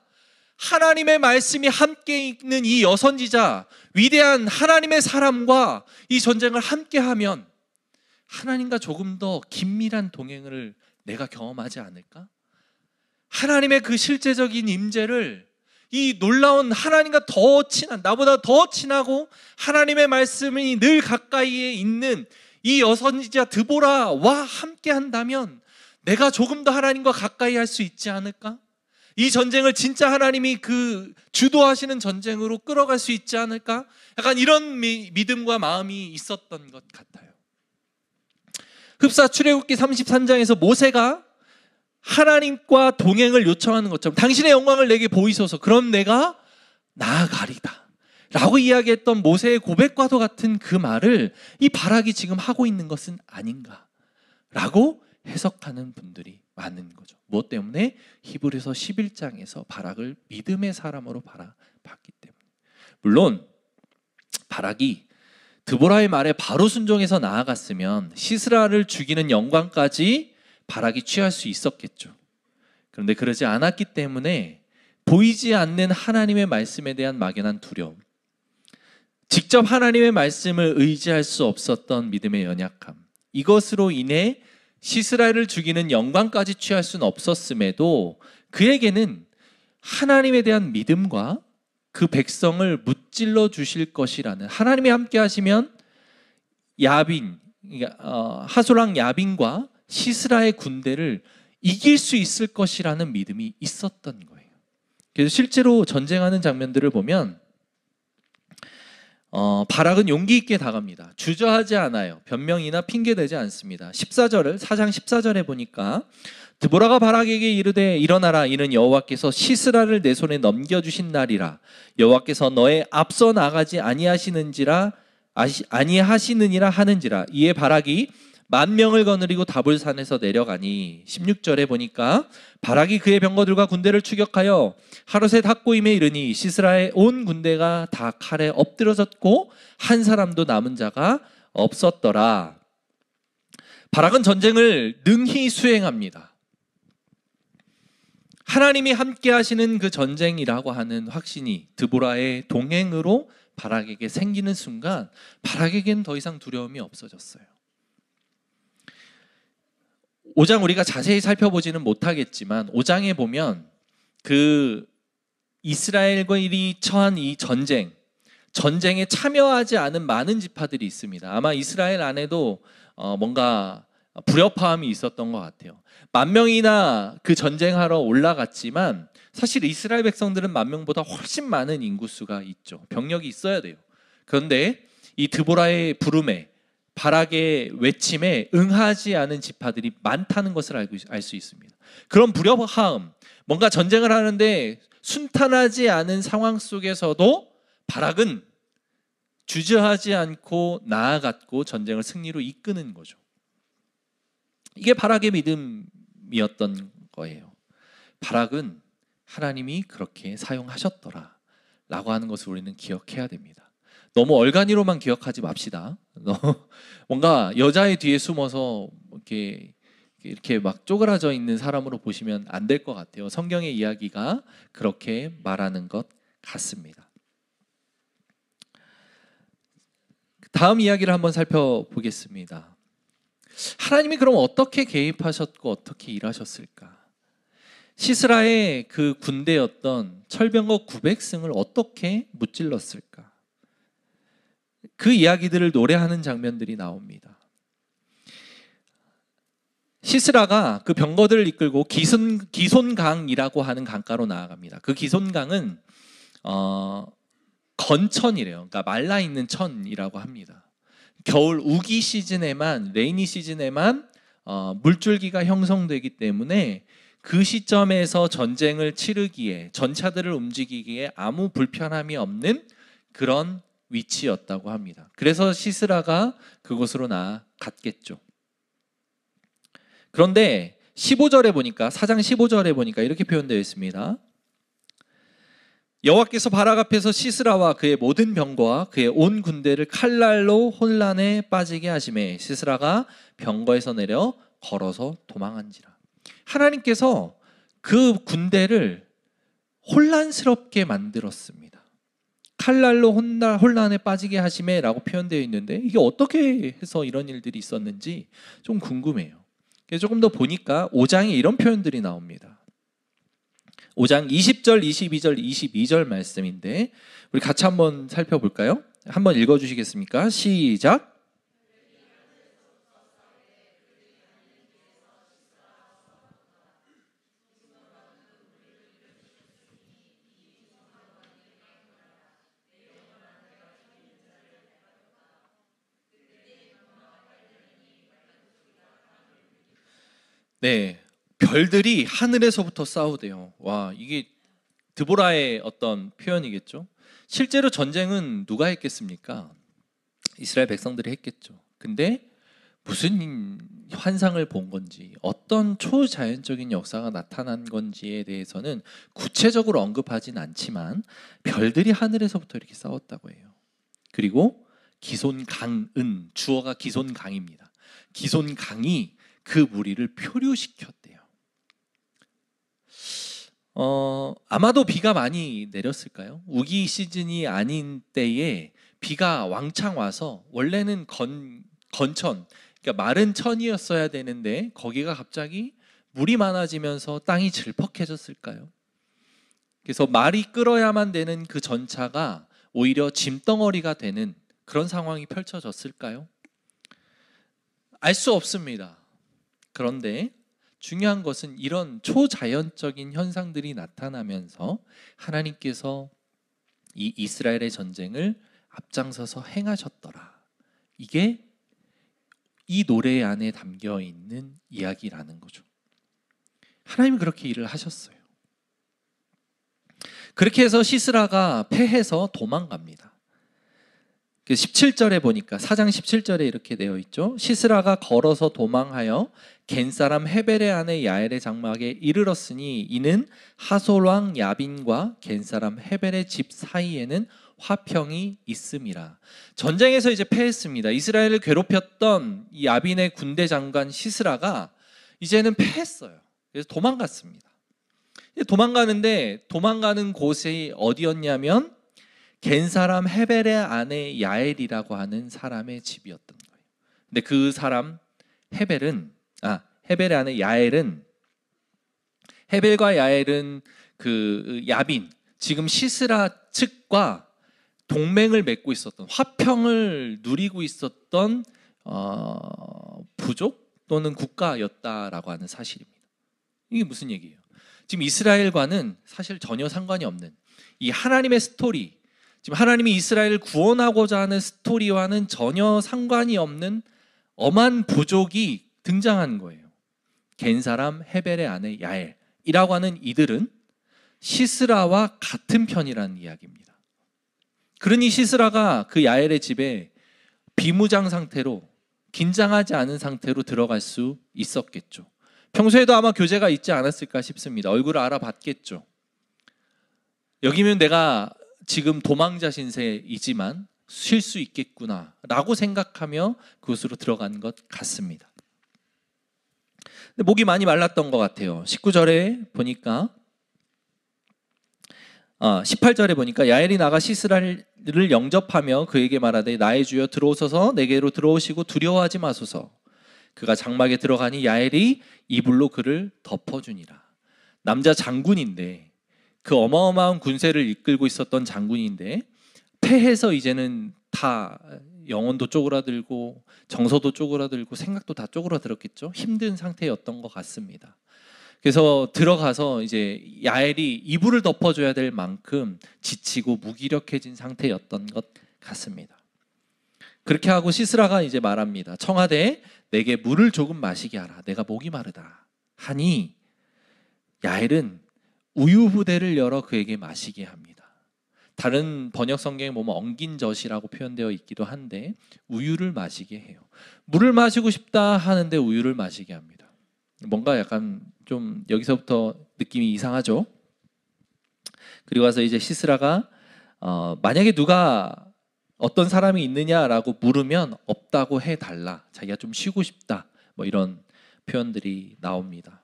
하나님의 말씀이 함께 있는 이 여선지자, 위대한 하나님의 사람과 이 전쟁을 함께하면 하나님과 조금 더 긴밀한 동행을 내가 경험하지 않을까? 하나님의 그 실제적인 임재를, 이 놀라운 하나님과 더 친한, 나보다 더 친하고 하나님의 말씀이 늘 가까이에 있는 이 여선지자 드보라와 함께 한다면 내가 조금 더 하나님과 가까이 할 수 있지 않을까? 이 전쟁을 진짜 하나님이 그 주도하시는 전쟁으로 끌어갈 수 있지 않을까? 약간 이런 믿음과 마음이 있었던 것 같아요. 흡사 출애굽기 33장에서 모세가 하나님과 동행을 요청하는 것처럼 당신의 영광을 내게 보이소서, 그럼 내가 나아가리다 라고 이야기했던 모세의 고백과도 같은 그 말을 이 바락이 지금 하고 있는 것은 아닌가 라고 해석하는 분들이 많은 거죠. 무엇 때문에? 히브리서 11장에서 바락을 믿음의 사람으로 봤기 때문에. 물론 바락이 드보라의 말에 바로 순종해서 나아갔으면 시스라를 죽이는 영광까지 바락이 취할 수 있었겠죠. 그런데 그러지 않았기 때문에 보이지 않는 하나님의 말씀에 대한 막연한 두려움, 직접 하나님의 말씀을 의지할 수 없었던 믿음의 연약함, 이것으로 인해 시스라를 죽이는 영광까지 취할 수는 없었음에도 그에게는 하나님에 대한 믿음과 그 백성을 무찔러 주실 것이라는, 하나님이 함께 하시면 하솔랑 야빈과 시스라의 군대를 이길 수 있을 것이라는 믿음이 있었던 거예요. 그래서 실제로 전쟁하는 장면들을 보면 바락은 용기 있게 나갑니다. 주저하지 않아요. 변명이나 핑계대지 않습니다. 4장 14절에 보니까 드보라가 바락에게 이르되 일어나라, 이는 여호와께서 시스라를 내 손에 넘겨주신 날이라. 여호와께서 너의 앞서 나가지 아니하시느니라 하는지라. 이에 바락이 10,000명을 거느리고 다볼산에서 내려가니, 16절에 보니까 바락이 그의 병거들과 군대를 추격하여 하롯의 핫고임에 이르니 시스라의 온 군대가 다 칼에 엎드러졌고 한 사람도 남은 자가 없었더라. 바락은 전쟁을 능히 수행합니다. 하나님이 함께 하시는 그 전쟁이라고 하는 확신이 드보라의 동행으로 바락에게 생기는 순간 바락에겐 더 이상 두려움이 없어졌어요. 5장 우리가 자세히 살펴보지는 못하겠지만 5장에 보면 그 이스라엘과이 처한 이 전쟁에 참여하지 않은 많은 지파들이 있습니다. 아마 이스라엘 안에도 뭔가 불협화음이 있었던 것 같아요. 10,000명이나 그 전쟁하러 올라갔지만 사실 이스라엘 백성들은 10,000명보다 훨씬 많은 인구수가 있죠. 병력이 있어야 돼요. 그런데 이 드보라의 부름에, 바락의 외침에 응하지 않은 지파들이 많다는 것을 알 수 있습니다. 그런 불협화음, 뭔가 전쟁을 하는데 순탄하지 않은 상황 속에서도 바락은 주저하지 않고 나아갔고 전쟁을 승리로 이끄는 거죠. 이게 바락의 믿음이었던 거예요. 바락은 하나님이 그렇게 사용하셨더라 라고 하는 것을 우리는 기억해야 됩니다. 너무 얼간이로만 기억하지 맙시다. 뭔가 여자의 뒤에 숨어서 이렇게 막 쪼그라져 있는 사람으로 보시면 안 될 것 같아요. 성경의 이야기가 그렇게 말하는 것 같습니다. 다음 이야기를 한번 살펴보겠습니다. 하나님이 그럼 어떻게 개입하셨고 어떻게 일하셨을까? 시스라의 그 군대였던 철병거 900승을 어떻게 무찔렀을까? 그 이야기들을 노래하는 장면들이 나옵니다. 시스라가 그 병거들을 이끌고 기손강이라고 하는 강가로 나아갑니다. 그 기손강은 건천이래요. 그러니까 말라 있는 천이라고 합니다. 겨울 우기 시즌에만, 레이니 시즌에만 물줄기가 형성되기 때문에 그 시점에서 전쟁을 치르기에, 전차들을 움직이기에 아무 불편함이 없는 그런 위치였다고 합니다. 그래서 시스라가 그곳으로 나아갔겠죠. 그런데 15절에 보니까, 4장 15절에 보니까 이렇게 표현되어 있습니다. 여호와께서 바락 앞에서 시스라와 그의 모든 병거와 그의 온 군대를 칼날로 혼란에 빠지게 하시매 시스라가 병거에서 내려 걸어서 도망한지라. 하나님께서 그 군대를 혼란스럽게 만들었습니다. 칼날로 혼란에 빠지게 하시매 라고 표현되어 있는데 이게 어떻게 해서 이런 일들이 있었는지 좀 궁금해요. 그래서 조금 더 보니까 5장에 이런 표현들이 나옵니다. 5장 20절, 22절, 22절 말씀인데 우리 같이 한번 살펴볼까요? 한번 읽어주시겠습니까? 시작. 네, 별들이 하늘에서부터 싸우대요. 와, 이게 드보라의 어떤 표현이겠죠. 실제로 전쟁은 누가 했겠습니까? 이스라엘 백성들이 했겠죠. 근데 무슨 환상을 본 건지, 어떤 초자연적인 역사가 나타난 건지에 대해서는 구체적으로 언급하진 않지만 별들이 하늘에서부터 이렇게 싸웠다고 해요. 그리고 기손강은, 주어가 기손강입니다. 기손강이 그 무리를 표류시켰대요. 아마도 비가 많이 내렸을까요? 우기 시즌이 아닌 때에 비가 왕창 와서, 원래는 건천, 그러니까 마른 천이었어야 되는데 거기가 갑자기 물이 많아지면서 땅이 질퍽해졌을까요? 그래서 말이 끌어야만 되는 그 전차가 오히려 짐덩어리가 되는 그런 상황이 펼쳐졌을까요? 알 수 없습니다. 그런데 중요한 것은 이런 초자연적인 현상들이 나타나면서 하나님께서 이 이스라엘의 전쟁을 앞장서서 행하셨더라. 이게 이 노래 안에 담겨 있는 이야기라는 거죠. 하나님이 그렇게 일을 하셨어요. 그렇게 해서 시스라가 패해서 도망갑니다. 17절에 보니까, 4장 17절에 이렇게 되어 있죠. 시스라가 걸어서 도망하여 겐사람 헤벨의 아내 야엘의 장막에 이르렀으니 이는 하솔 왕 야빈과 겐사람 헤벨의 집 사이에는 화평이 있음이라. 전쟁에서 이제 패했습니다. 이스라엘을 괴롭혔던 이 야빈의 군대 장관 시스라가 이제는 패했어요. 그래서 도망갔습니다. 도망가는데, 도망가는 곳이 어디였냐면 겐사람 헤벨의 아내 야엘이라고 하는 사람의 집이었던 거예요. 근데 그 사람 헤벨의 아내 야엘은, 헤벨과 야엘은 그 야빈, 지금 시스라 측과 동맹을 맺고 있었던, 화평을 누리고 있었던 부족 또는 국가였다라고 하는 사실입니다. 이게 무슨 얘기예요? 지금 이스라엘과는 사실 전혀 상관이 없는 이 하나님의 스토리, 지금 하나님이 이스라엘을 구원하고자 하는 스토리와는 전혀 상관이 없는 엄한 부족이 등장한 거예요. 겐사람 헤벨의 아내 야엘이라고 하는 이들은 시스라와 같은 편이라는 이야기입니다. 그러니 시스라가 그 야엘의 집에 비무장 상태로, 긴장하지 않은 상태로 들어갈 수 있었겠죠. 평소에도 아마 교제가 있지 않았을까 싶습니다. 얼굴을 알아봤겠죠. 여기면 내가 지금 도망자 신세이지만 쉴 수 있겠구나 라고 생각하며 그곳으로 들어간 것 같습니다. 근데 목이 많이 말랐던 것 같아요. 19절에 보니까 18절에 보니까 야엘이 나가 시스라를 영접하며 그에게 말하되 나의 주여 들어오소서, 내게로 들어오시고 두려워하지 마소서. 그가 장막에 들어가니 야엘이 이불로 그를 덮어주니라. 남자 장군인데, 그 어마어마한 군세를 이끌고 있었던 장군인데 패해서 이제는 다 영혼도 쪼그라들고 정서도 쪼그라들고 생각도 다 쪼그라들었겠죠. 힘든 상태였던 것 같습니다. 그래서 들어가서 이제 야엘이 이불을 덮어줘야 될 만큼 지치고 무기력해진 상태였던 것 같습니다. 그렇게 하고 시스라가 이제 말합니다. 청하되 내게 물을 조금 마시게 하라. 내가 목이 마르다. 하니 야엘은 우유 부대를 열어 그에게 마시게 합니다. 다른 번역 성경에 보면 엉긴 젖이라고 표현되어 있기도 한데 우유를 마시게 해요. 물을 마시고 싶다 하는데 우유를 마시게 합니다. 뭔가 약간 좀 여기서부터 느낌이 이상하죠. 그리고 와서 이제 시스라가 만약에 누가 어떤 사람이 있느냐라고 물으면 없다고 해달라. 자기가 좀 쉬고 싶다. 뭐 이런 표현들이 나옵니다.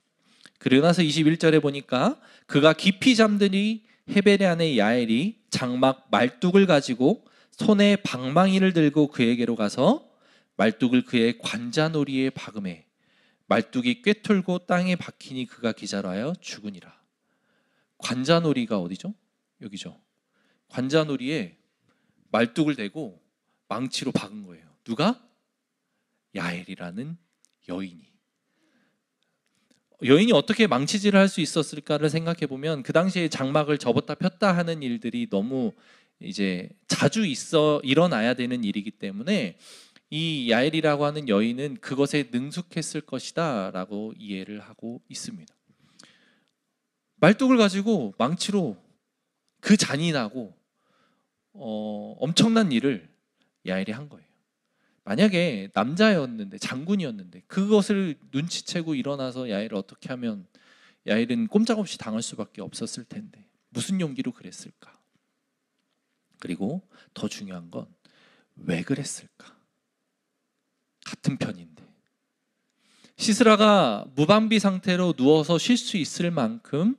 그리고 나서 21절에 보니까 그가 깊이 잠드니 헤벨의 아내 야엘이 장막 말뚝을 가지고 손에 방망이를 들고 그에게로 가서 말뚝을 그의 관자놀이에 박음해 말뚝이 꿰뚫고 땅에 박히니 그가 기절하여 죽으니라. 관자놀이가 어디죠? 여기죠. 관자놀이에 말뚝을 대고 망치로 박은 거예요. 누가? 야엘이라는 여인이. 여인이 어떻게 망치질을 할 수 있었을까를 생각해 보면 그 당시에 장막을 접었다 폈다 하는 일들이 너무 이제 자주 일어나야 되는 일이기 때문에 이 야엘이라고 하는 여인은 그것에 능숙했을 것이다 라고 이해를 하고 있습니다. 말뚝을 가지고 망치로 그 잔인하고 엄청난 일을 야엘이 한 거예요. 만약에 남자였는데, 장군이었는데 그것을 눈치채고 일어나서 야엘을 어떻게 하면 야엘은 꼼짝없이 당할 수밖에 없었을 텐데 무슨 용기로 그랬을까? 그리고 더 중요한 건 왜 그랬을까? 같은 편인데 시스라가 무방비 상태로 누워서 쉴 수 있을 만큼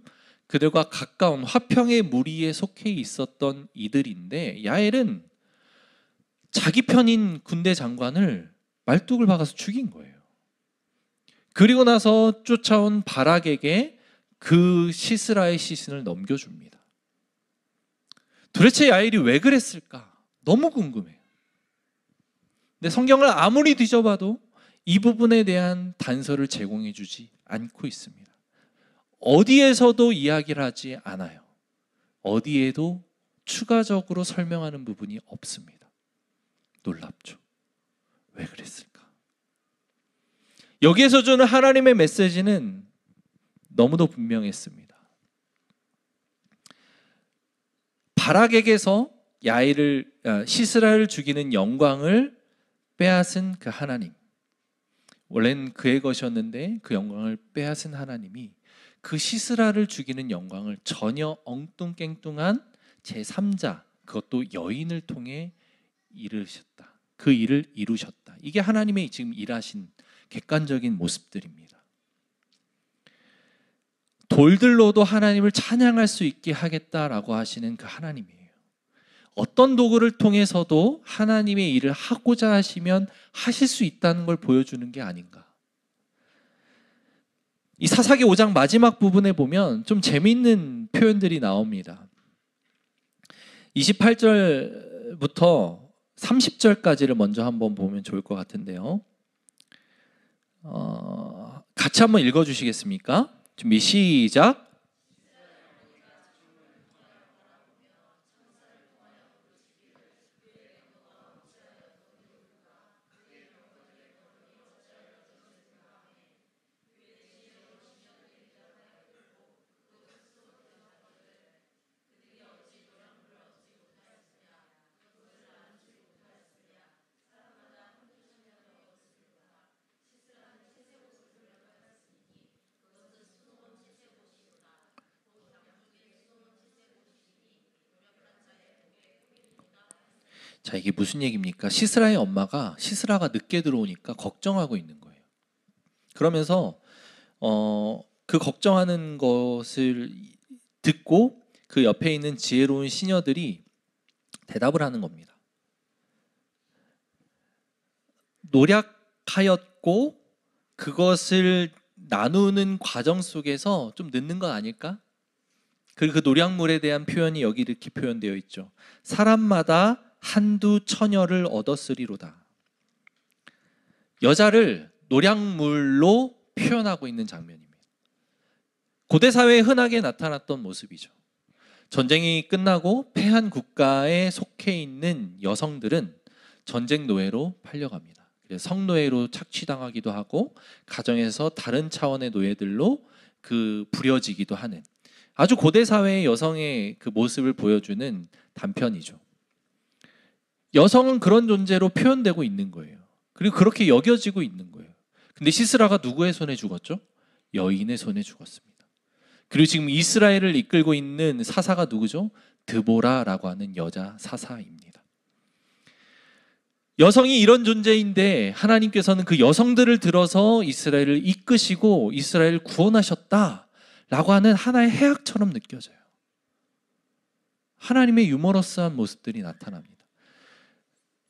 그들과 가까운 화평의 무리에 속해 있었던 이들인데 야엘은 자기 편인 군대 장관을 말뚝을 박아서 죽인 거예요. 그리고 나서 쫓아온 바락에게 그 시스라의 시신을 넘겨줍니다. 도대체 야엘이 왜 그랬을까? 너무 궁금해요. 근데 성경을 아무리 뒤져봐도 이 부분에 대한 단서를 제공해 주지 않고 있습니다. 어디에서도 이야기를 하지 않아요. 어디에도 추가적으로 설명하는 부분이 없습니다. 놀랍죠? 왜 그랬을까? 여기에서 주는 하나님의 메시지는 너무도 분명했습니다. 바락에게서 시스라를 죽이는 영광을 빼앗은 그 하나님, 원래는 그의 것이었는데 그 영광을 빼앗은 하나님이 그 시스라를 죽이는 영광을 전혀 엉뚱깽뚱한 제3자, 그것도 여인을 통해 이루셨다. 그 일을 이루셨다. 이게 하나님의 지금 일하신 객관적인 모습들입니다. 돌들로도 하나님을 찬양할 수 있게 하겠다라고 하시는 그 하나님이에요. 어떤 도구를 통해서도 하나님의 일을 하고자 하시면 하실 수 있다는 걸 보여주는 게 아닌가. 이 사사기 5장 마지막 부분에 보면 좀 재미있는 표현들이 나옵니다. 28절부터 30절까지를 먼저 한번 보면 좋을 것 같은데요. 같이 한번 읽어주시겠습니까? 준비 시작. 자, 이게 무슨 얘기입니까? 시스라의 엄마가 시스라가 늦게 들어오니까 걱정하고 있는 거예요. 그러면서 그 걱정하는 것을 듣고 그 옆에 있는 지혜로운 시녀들이 대답을 하는 겁니다. 노력하였고 그것을 나누는 과정 속에서 좀 늦는 건 아닐까? 그리고 그 노략물에 대한 표현이 여기 이렇게 표현되어 있죠. 사람마다 한두 처녀를 얻었으리로다. 여자를 노략물로 표현하고 있는 장면입니다. 고대 사회에 흔하게 나타났던 모습이죠. 전쟁이 끝나고 패한 국가에 속해 있는 여성들은 전쟁 노예로 팔려갑니다. 그래서 성노예로 착취당하기도 하고 가정에서 다른 차원의 노예들로 부려지기도 하는 아주 고대 사회의 여성의 그 모습을 보여주는 단편이죠. 여성은 그런 존재로 표현되고 있는 거예요. 그리고 그렇게 여겨지고 있는 거예요. 근데 시스라가 누구의 손에 죽었죠? 여인의 손에 죽었습니다. 그리고 지금 이스라엘을 이끌고 있는 사사가 누구죠? 드보라라고 하는 여자 사사입니다. 여성이 이런 존재인데 하나님께서는 그 여성들을 들어서 이스라엘을 이끄시고 이스라엘을 구원하셨다라고 하는 하나의 해악처럼 느껴져요. 하나님의 유머러스한 모습들이 나타납니다.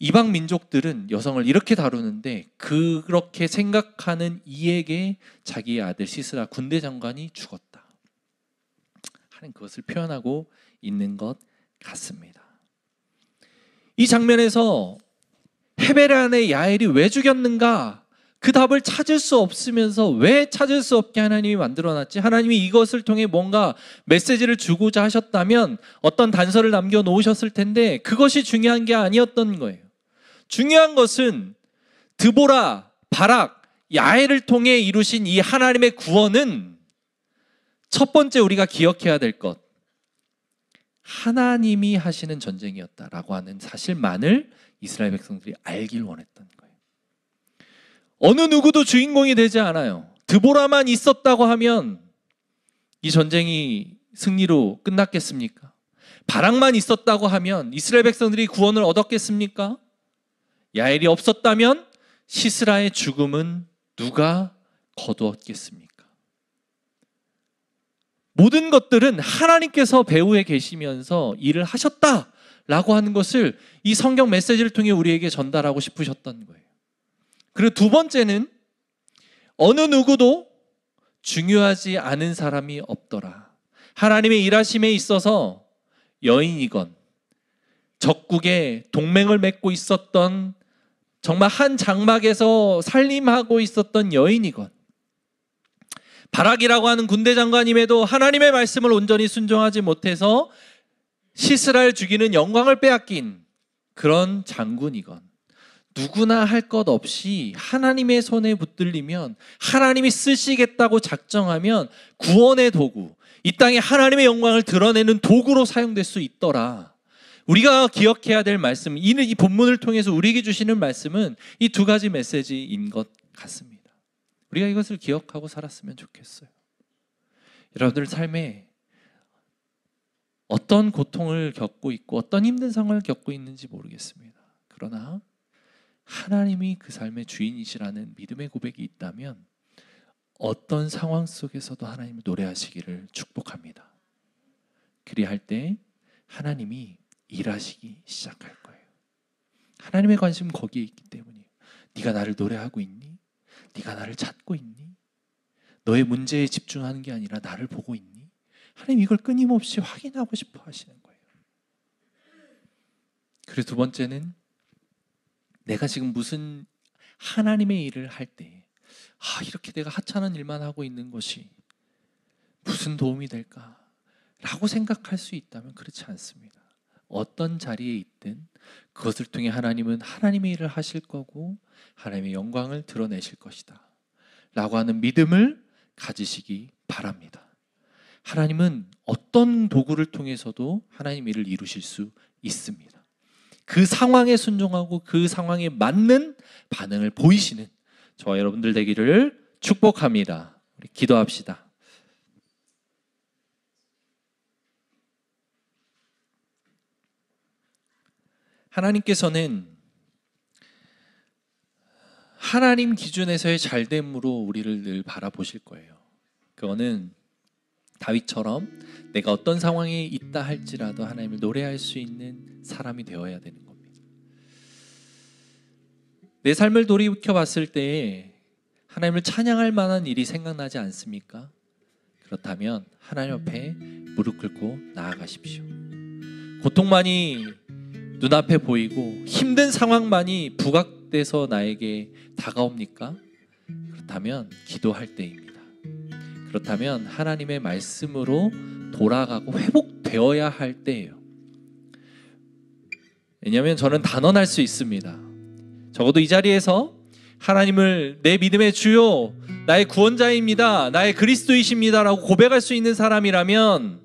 이방 민족들은 여성을 이렇게 다루는데 그렇게 생각하는 이에게 자기의 아들 시스라 군대 장관이 죽었다 하는 그것을 표현하고 있는 것 같습니다. 이 장면에서 헤베란의 야엘이 왜 죽였는가? 그 답을 찾을 수 없으면서 왜 찾을 수 없게 하나님이 만들어놨지? 하나님이 이것을 통해 뭔가 메시지를 주고자 하셨다면 어떤 단서를 남겨놓으셨을 텐데 그것이 중요한 게 아니었던 거예요. 중요한 것은 드보라, 바락, 야엘을 통해 이루신 이 하나님의 구원은 첫 번째 우리가 기억해야 될 것, 하나님이 하시는 전쟁이었다라고 하는 사실만을 이스라엘 백성들이 알길 원했던 거예요. 어느 누구도 주인공이 되지 않아요. 드보라만 있었다고 하면 이 전쟁이 승리로 끝났겠습니까? 바락만 있었다고 하면 이스라엘 백성들이 구원을 얻었겠습니까? 야엘이 없었다면 시스라의 죽음은 누가 거두었겠습니까? 모든 것들은 하나님께서 배후에 계시면서 일을 하셨다라고 하는 것을 이 성경 메시지를 통해 우리에게 전달하고 싶으셨던 거예요. 그리고 두 번째는 어느 누구도 중요하지 않은 사람이 없더라. 하나님의 일하심에 있어서 여인이건 적국에 동맹을 맺고 있었던 정말 한 장막에서 살림하고 있었던 여인이건 바락이라고 하는 군대 장관임에도 하나님의 말씀을 온전히 순종하지 못해서 시스라를 죽이는 영광을 빼앗긴 그런 장군이건 누구나 할 것 없이 하나님의 손에 붙들리면 하나님이 쓰시겠다고 작정하면 구원의 도구, 이 땅에 하나님의 영광을 드러내는 도구로 사용될 수 있더라. 우리가 기억해야 될 말씀, 이 본문을 통해서 우리에게 주시는 말씀은 이 두 가지 메시지인 것 같습니다. 우리가 이것을 기억하고 살았으면 좋겠어요. 여러분들 삶에 어떤 고통을 겪고 있고 어떤 힘든 상황을 겪고 있는지 모르겠습니다. 그러나 하나님이 그 삶의 주인이시라는 믿음의 고백이 있다면 어떤 상황 속에서도 하나님을 노래하시기를 축복합니다. 그리할 때 하나님이 일하시기 시작할 거예요. 하나님의 관심은 거기에 있기 때문이에요. 네가 나를 노래하고 있니? 네가 나를 찾고 있니? 너의 문제에 집중하는 게 아니라 나를 보고 있니? 하나님 이걸 끊임없이 확인하고 싶어 하시는 거예요. 그리고 두 번째는 내가 지금 무슨 하나님의 일을 할 때 이렇게 내가 하찮은 일만 하고 있는 것이 무슨 도움이 될까? 라고 생각할 수 있다면 그렇지 않습니다. 어떤 자리에 있든 그것을 통해 하나님은 하나님의 일을 하실 거고 하나님의 영광을 드러내실 것이다 라고 하는 믿음을 가지시기 바랍니다. 하나님은 어떤 도구를 통해서도 하나님 일을 이루실 수 있습니다. 그 상황에 순종하고 그 상황에 맞는 반응을 보이시는 저와 여러분들 되기를 축복합니다. 우리 기도합시다. 하나님께서는 하나님 기준에서의 잘됨으로 우리를 늘 바라보실 거예요. 그거는 다윗처럼 내가 어떤 상황에 있다 할지라도 하나님을 노래할 수 있는 사람이 되어야 되는 겁니다. 내 삶을 돌이켜 봤을 때 하나님을 찬양할 만한 일이 생각나지 않습니까? 그렇다면 하나님 앞에 무릎 꿇고 나아가십시오. 고통만이 눈앞에 보이고 힘든 상황만이 부각돼서 나에게 다가옵니까? 그렇다면 기도할 때입니다. 그렇다면 하나님의 말씀으로 돌아가고 회복되어야 할 때예요. 왜냐하면 저는 단언할 수 있습니다. 적어도 이 자리에서 하나님을 내 믿음의 주요, 나의 구원자입니다, 나의 그리스도이십니다 라고 고백할 수 있는 사람이라면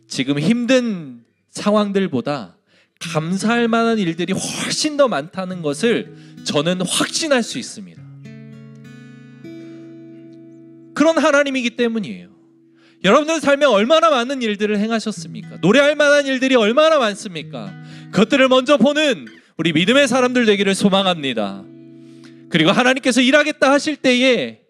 지금 힘든 상황들보다 감사할 만한 일들이 훨씬 더 많다는 것을 저는 확신할 수 있습니다. 그런 하나님이기 때문이에요. 여러분들 삶에 얼마나 많은 일들을 행하셨습니까? 노래할 만한 일들이 얼마나 많습니까? 그것들을 먼저 보는 우리 믿음의 사람들 되기를 소망합니다. 그리고 하나님께서 일하겠다 하실 때에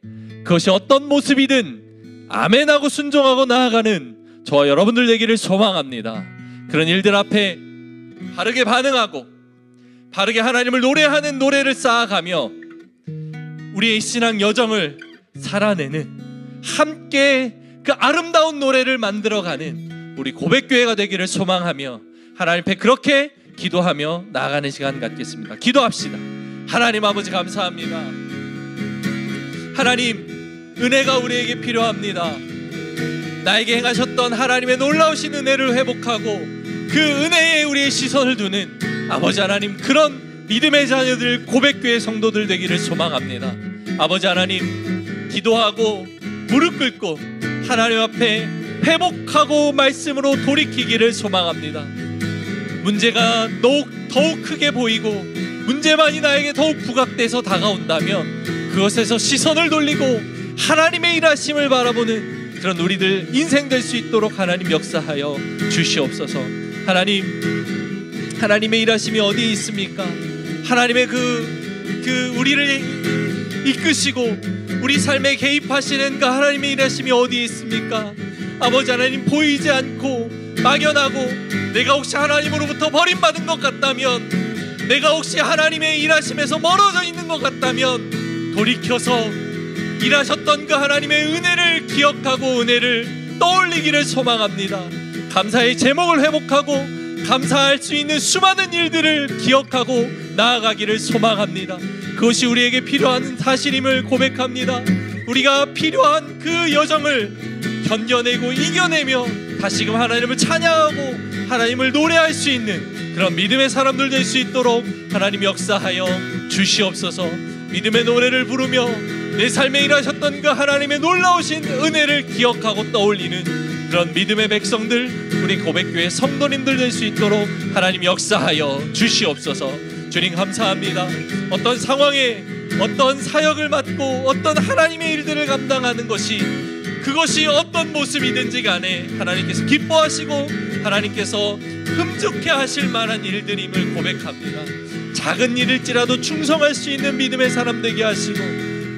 그것이 어떤 모습이든 아멘하고 순종하고 나아가는 저와 여러분들 되기를 소망합니다. 그런 일들 앞에 바르게 반응하고 바르게 하나님을 노래하는 노래를 쌓아가며 우리의 신앙 여정을 살아내는, 함께 그 아름다운 노래를 만들어가는 우리 고백교회가 되기를 소망하며 하나님 앞에 그렇게 기도하며 나아가는 시간 갖겠습니다. 기도합시다. 하나님 아버지 감사합니다. 하나님 은혜가 우리에게 필요합니다. 나에게 행하셨던 하나님의 놀라우신 은혜를 회복하고 그 은혜에 우리의 시선을 두는 아버지 하나님, 그런 믿음의 자녀들, 고백교회 성도들 되기를 소망합니다. 아버지 하나님, 기도하고 무릎 꿇고 하나님 앞에 회복하고 말씀으로 돌이키기를 소망합니다. 문제가 더욱 크게 보이고 문제만이 나에게 더욱 부각돼서 다가온다면 그것에서 시선을 돌리고 하나님의 일하심을 바라보는 그런 우리들 인생 될 수 있도록 하나님 역사하여 주시옵소서. 하나님의 일하심이 어디에 있습니까? 하나님의 우리를 이끄시고 우리 삶에 개입하시는 그 하나님의 일하심이 어디에 있습니까? 아버지 하나님, 보이지 않고 막연하고 내가 혹시 하나님으로부터 버림받은 것 같다면, 내가 혹시 하나님의 일하심에서 멀어져 있는 것 같다면 돌이켜서 일하셨던 그 하나님의 은혜를 기억하고 은혜를 떠올리기를 소망합니다. 감사의 제목을 회복하고 감사할 수 있는 수많은 일들을 기억하고 나아가기를 소망합니다. 그것이 우리에게 필요한 사실임을 고백합니다. 우리가 필요한 그 여정을 견뎌내고 이겨내며 다시금 하나님을 찬양하고 하나님을 노래할 수 있는 그런 믿음의 사람들 될 수 있도록 하나님 역사하여 주시옵소서. 믿음의 노래를 부르며 내 삶에 일하셨던 그 하나님의 놀라우신 은혜를 기억하고 떠올리는 그런 믿음의 백성들, 우리 고백교회 성도님들 될 수 있도록 하나님 역사하여 주시옵소서. 주님 감사합니다. 어떤 상황에 어떤 사역을 맡고 어떤 하나님의 일들을 감당하는 것이, 그것이 어떤 모습이든지 간에 하나님께서 기뻐하시고 하나님께서 흠족해 하실 만한 일들임을 고백합니다. 작은 일일지라도 충성할 수 있는 믿음의 사람 되게 하시고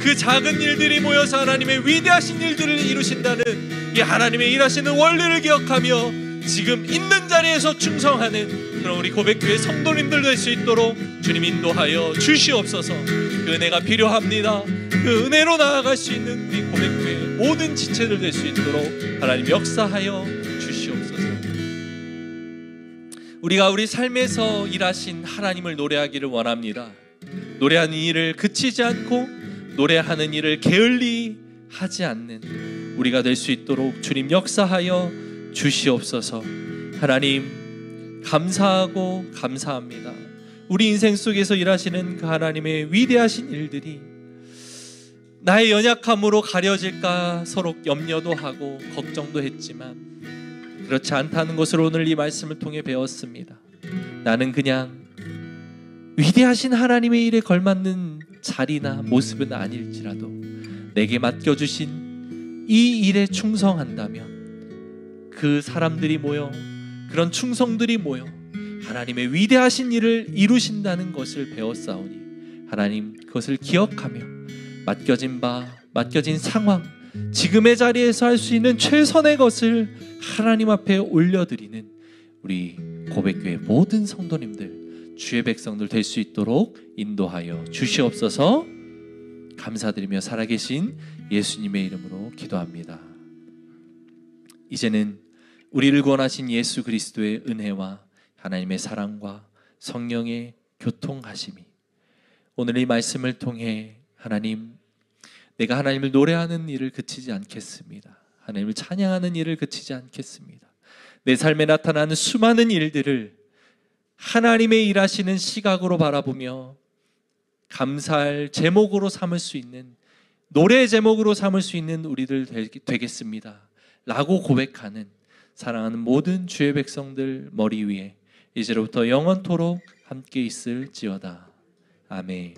그 작은 일들이 모여서 하나님의 위대하신 일들을 이루신다는 이 하나님의 일하시는 원리를 기억하며 지금 있는 자리에서 충성하는 그런 우리 고백교회 성도님들 될 수 있도록 주님 인도하여 주시옵소서. 그 은혜가 필요합니다. 그 은혜로 나아갈 수 있는 우리 고백교회 모든 지체들 될 수 있도록 하나님 역사하여 주시옵소서. 우리가 우리 삶에서 일하신 하나님을 노래하기를 원합니다. 노래하는 일을 그치지 않고 노래하는 일을 게을리 하지 않는 우리가 될 수 있도록 주님 역사하여 주시옵소서. 하나님 감사하고 감사합니다. 우리 인생 속에서 일하시는 그 하나님의 위대하신 일들이 나의 연약함으로 가려질까 서로 염려도 하고 걱정도 했지만 그렇지 않다는 것을 오늘 이 말씀을 통해 배웠습니다. 나는 그냥 위대하신 하나님의 일에 걸맞는 자리나 모습은 아닐지라도 내게 맡겨주신 이 일에 충성한다면 그 사람들이 모여, 그런 충성들이 모여 하나님의 위대하신 일을 이루신다는 것을 배웠사오니 하나님 그것을 기억하며 맡겨진 상황, 지금의 자리에서 할 수 있는 최선의 것을 하나님 앞에 올려드리는 우리 고백교회 모든 성도님들, 주의 백성들 될 수 있도록 인도하여 주시옵소서. 감사드리며 살아계신 예수님의 이름으로 기도합니다. 이제는 우리를 구원하신 예수 그리스도의 은혜와 하나님의 사랑과 성령의 교통하심이 오늘 이 말씀을 통해 하나님, 내가 하나님을 노래하는 일을 그치지 않겠습니다. 하나님을 찬양하는 일을 그치지 않겠습니다. 내 삶에 나타나는 수많은 일들을 하나님의 일하시는 시각으로 바라보며 감사할 제목으로 삼을 수 있는, 노래의 제목으로 삼을 수 있는 우리들 되겠습니다 라고 고백하는 사랑하는 모든 주의 백성들 머리 위에 이제로부터 영원토록 함께 있을지어다. 아멘.